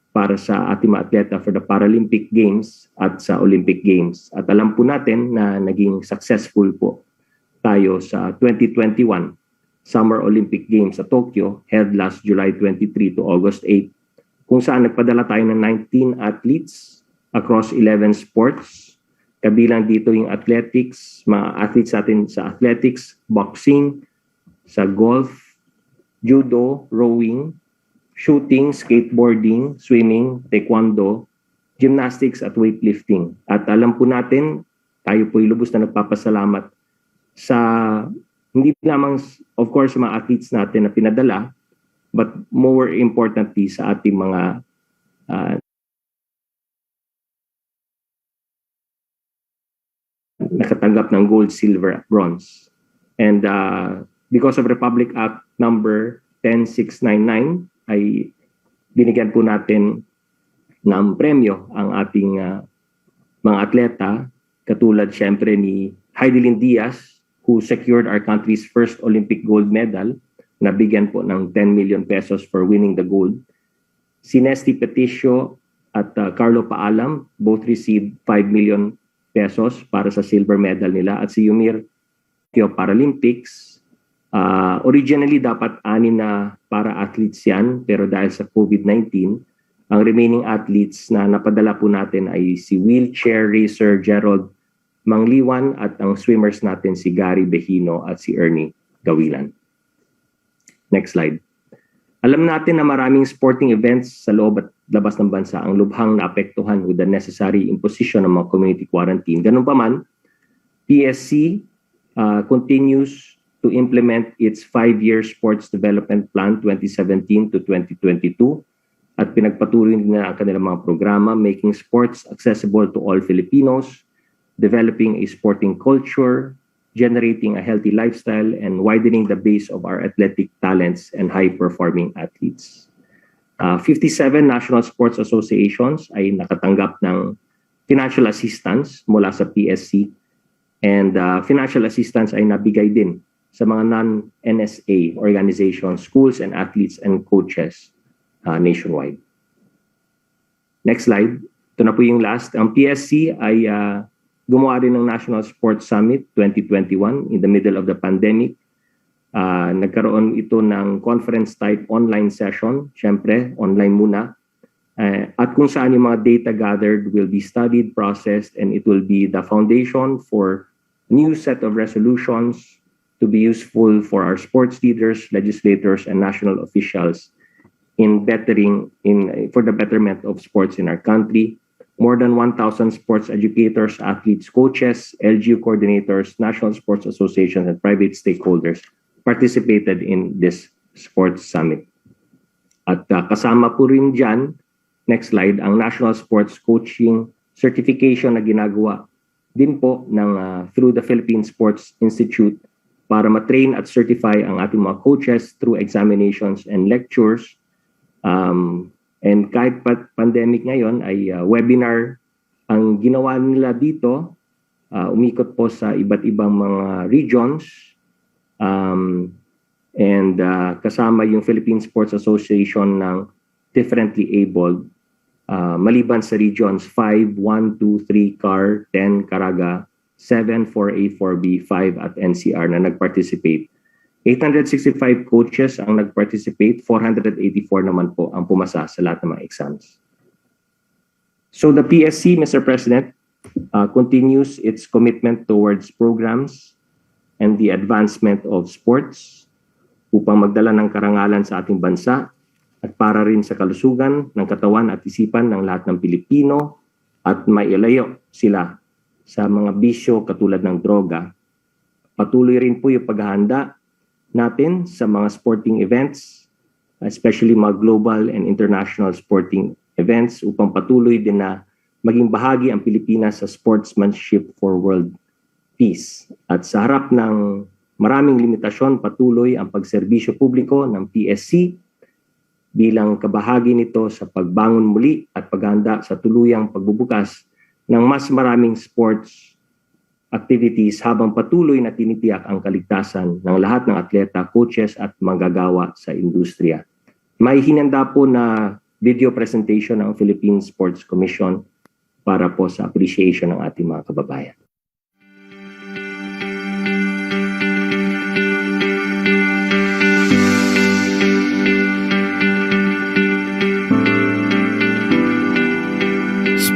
para sa ating mga atleta for the Paralympic Games at sa Olympic Games. At alam po natin na naging successful po tayo sa 2021 Summer Olympic Games sa Tokyo, held last July 23 to August 8, kung saan nagpadala tayo ng 19 athletes across 11 sports. Kabilang dito yung athletics, mga athletes natin sa athletics, boxing, sa golf, judo, rowing, shooting, skateboarding, swimming, taekwondo, gymnastics at weightlifting. At alam po natin, tayo po'y lubos na nagpapasalamat sa, hindi lamang of course sa mga athletes natin na pinadala, but more importantly sa ating mga nakatanggap ng gold, silver at bronze. And because of Republic Act number 10699, ay binigyan po natin ng premyo ang ating mga atleta, katulad siyempre ni Heidelin Diaz, who secured our country's first Olympic gold medal, na bigyan po ng 10 million pesos for winning the gold. Si Nesty Peticio at Carlo Paalam both received 5 million pesos para sa silver medal nila. At si Yumir Paralympics, originally dapat 6 na para-athletes yan, pero dahil sa COVID-19, ang remaining athletes na napadala po natin ay si wheelchair racer Gerald Mangliwan at ang swimmers natin si Gary Behino at si Ernie Gawilan. Next slide. Alam natin na maraming sporting events sa loob at labas ng bansa ang lubhang naapektuhan with the necessary imposition ng mga community quarantine. Ganun pa man, PSC continues to implement its 5-year Sports Development Plan 2017 to 2022 at pinagpatuloy nila ang kanilang mga programa, making sports accessible to all Filipinos, developing a sporting culture, generating a healthy lifestyle, and widening the base of our athletic talents and high-performing athletes. 57 national sports associations ay nakatanggap ng financial assistance mula sa PSC, and financial assistance ay nabigay din sa mga non-NSA organizations, schools and athletes and coaches nationwide. Next slide. Ito na po yung last. Ang PSC ay gumawa rin ng National Sports Summit 2021 in the middle of the pandemic. Nagkaroon ito ng conference-type online session. Siyempre, online muna. At kung saan yung mga data gathered will be studied, processed, and it will be the foundation for a new set of resolutions to be useful for our sports leaders, legislators, and national officials for the betterment of sports in our country. More than 1,000 sports educators, athletes, coaches, LGU coordinators, national sports associations, and private stakeholders participated in this sports summit. At kasama po rin dyan, next slide, ang National Sports Coaching Certification na ginagawa din po through the Philippine Sports Institute para matrain at certify ang ating mga coaches through examinations and lectures. And kahit pandemic ngayon ay webinar ang ginawa nila dito, umikot po sa iba't ibang mga regions, and kasama yung Philippine Sports Association ng differently abled, maliban sa regions 5, 1, 2, 3, CAR, 10, Caraga, 7, 4A, 4B, 5 at NCR na nag-participate. 865 coaches ang nag-participate, 484 naman po ang pumasa sa lahat ng mga exams. So the PSC, Mr. President, continues its commitment towards programs and the advancement of sports upang magdala ng karangalan sa ating bansa at para rin sa kalusugan ng katawan at isipan ng lahat ng Pilipino at mailayo sila sa mga bisyo katulad ng droga. Patuloy rin po yung paghahanda natin sa mga sporting events, especially mga global and international sporting events upang patuloy din na maging bahagi ang Pilipinas sa sportsmanship for world peace. At sa harap ng maraming limitasyon, patuloy ang pagserbisyo publiko ng PSC bilang kabahagi nito sa pagbangon muli at paghahanda sa tuluyang pagbubukas ng mas maraming sports activities habang patuloy na tinitiyak ang kaligtasan ng lahat ng atleta, coaches at manggagawa sa industriya. May hinanda po na video presentation ng Philippine Sports Commission para po sa appreciation ng ating mga kababayan.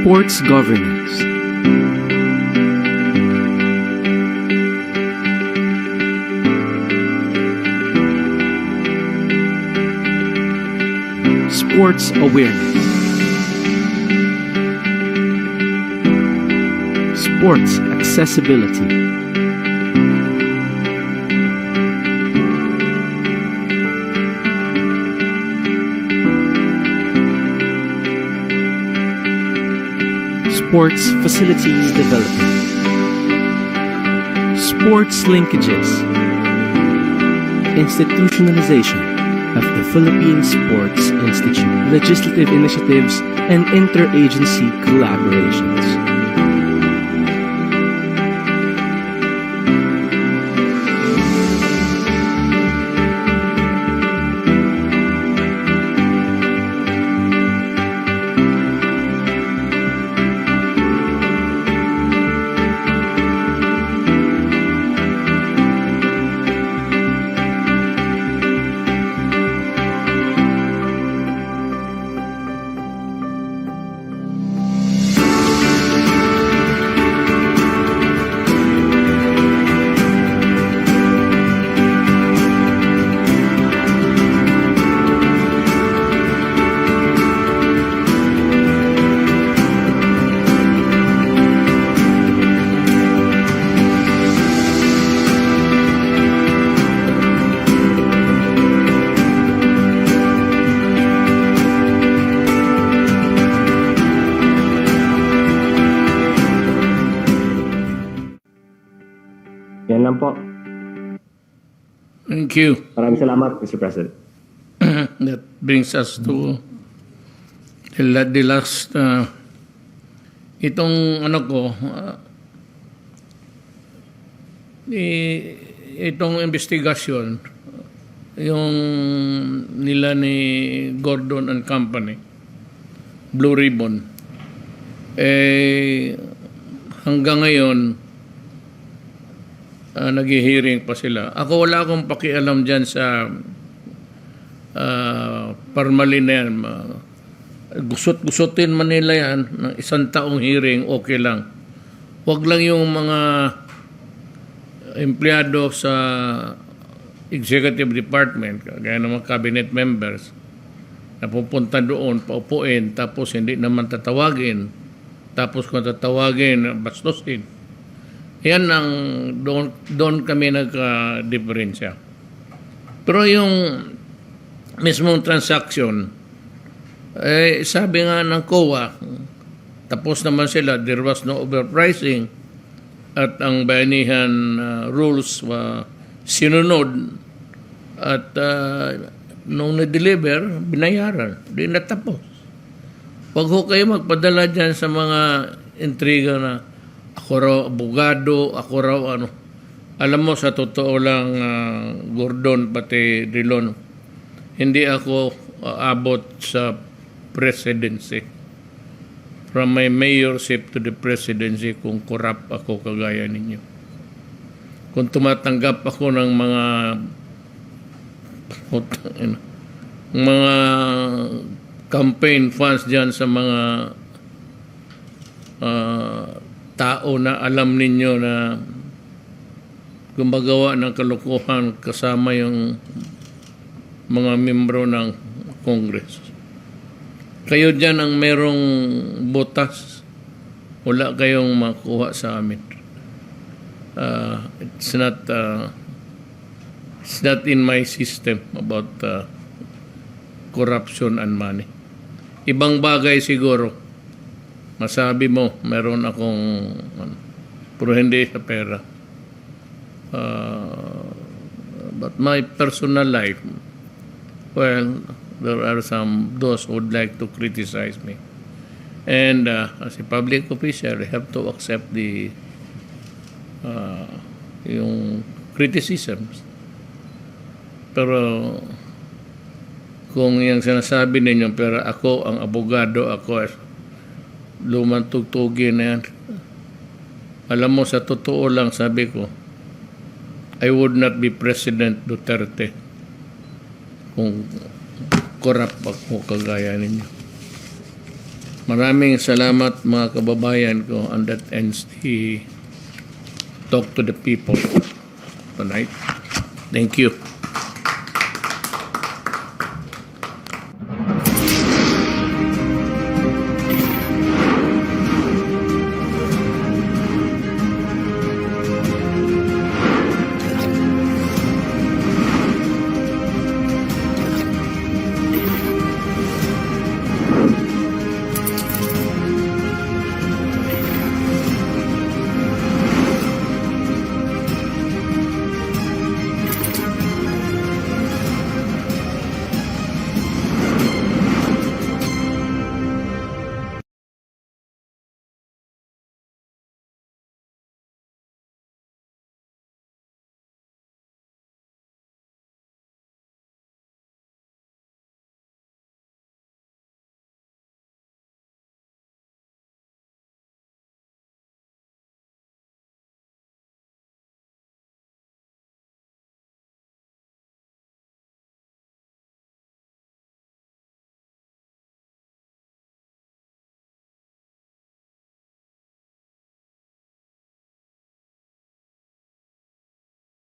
Sports governance. Sports awareness. Sports accessibility. Sports facilities development. Sports linkages. Institutionalization of the Philippine Sports Institute, legislative initiatives, and interagency collaborations. Yan lang po. Thank you. Maraming salamat, Mr. President. That brings us to the last itong ano ko, itong investigasyon, yung nila ni Gordon and Company, Blue Ribbon, hanggang ngayon, nag-hearing pa sila. Ako wala akong pakialam dyan sa parmalin na yan. Gusot-gusotin man nila yan ng 1 taong hearing, okay lang. Huwag lang yung mga empleyado sa executive department, kaya ng mga cabinet members, na pupunta doon, paupuin, tapos hindi naman tatawagin, tapos kung tatawagin, bastusin. Yan ang doon kami nagka-diferensya. Pero yung mismong transaction, sabi nga ng COA, tapos naman sila, there was no overpricing at ang bayanihan rules sinunod at nung na-deliver, binayaran. Di natapos. Huwag ho kayo magpadala dyan sa mga intriga na ako raw abogado, ako raw ano. Alam mo, sa totoo lang, Gordon, pati Rilon, hindi ako abot sa presidency. From my mayorship to the presidency, kung corrupt ako kagaya ninyo. Kung tumatanggap ako ng mga campaign funds dyan sa mga tao na alam ninyo na gumagawa ng kalokohan kasama yung mga membro ng Congress. Kayo dyan ang merong botas, wala kayong makuha sa amin. It's not in my system about corruption and money. Ibang bagay siguro, masabi mo, meron akong, pero hindi sa pera. But my personal life, well, there are those who would like to criticize me. And as a public official, I have to accept yung criticisms. Pero kung yung sinasabi ninyo, pero ako ang abogado, ako lumang tugtugin na yan. Alam mo, sa totoo lang, sabi ko, I would not be President Duterte kung corrupt ako kagaya ninyo. Maraming salamat mga kababayan ko, and that ends the talk to the people tonight. Thank you.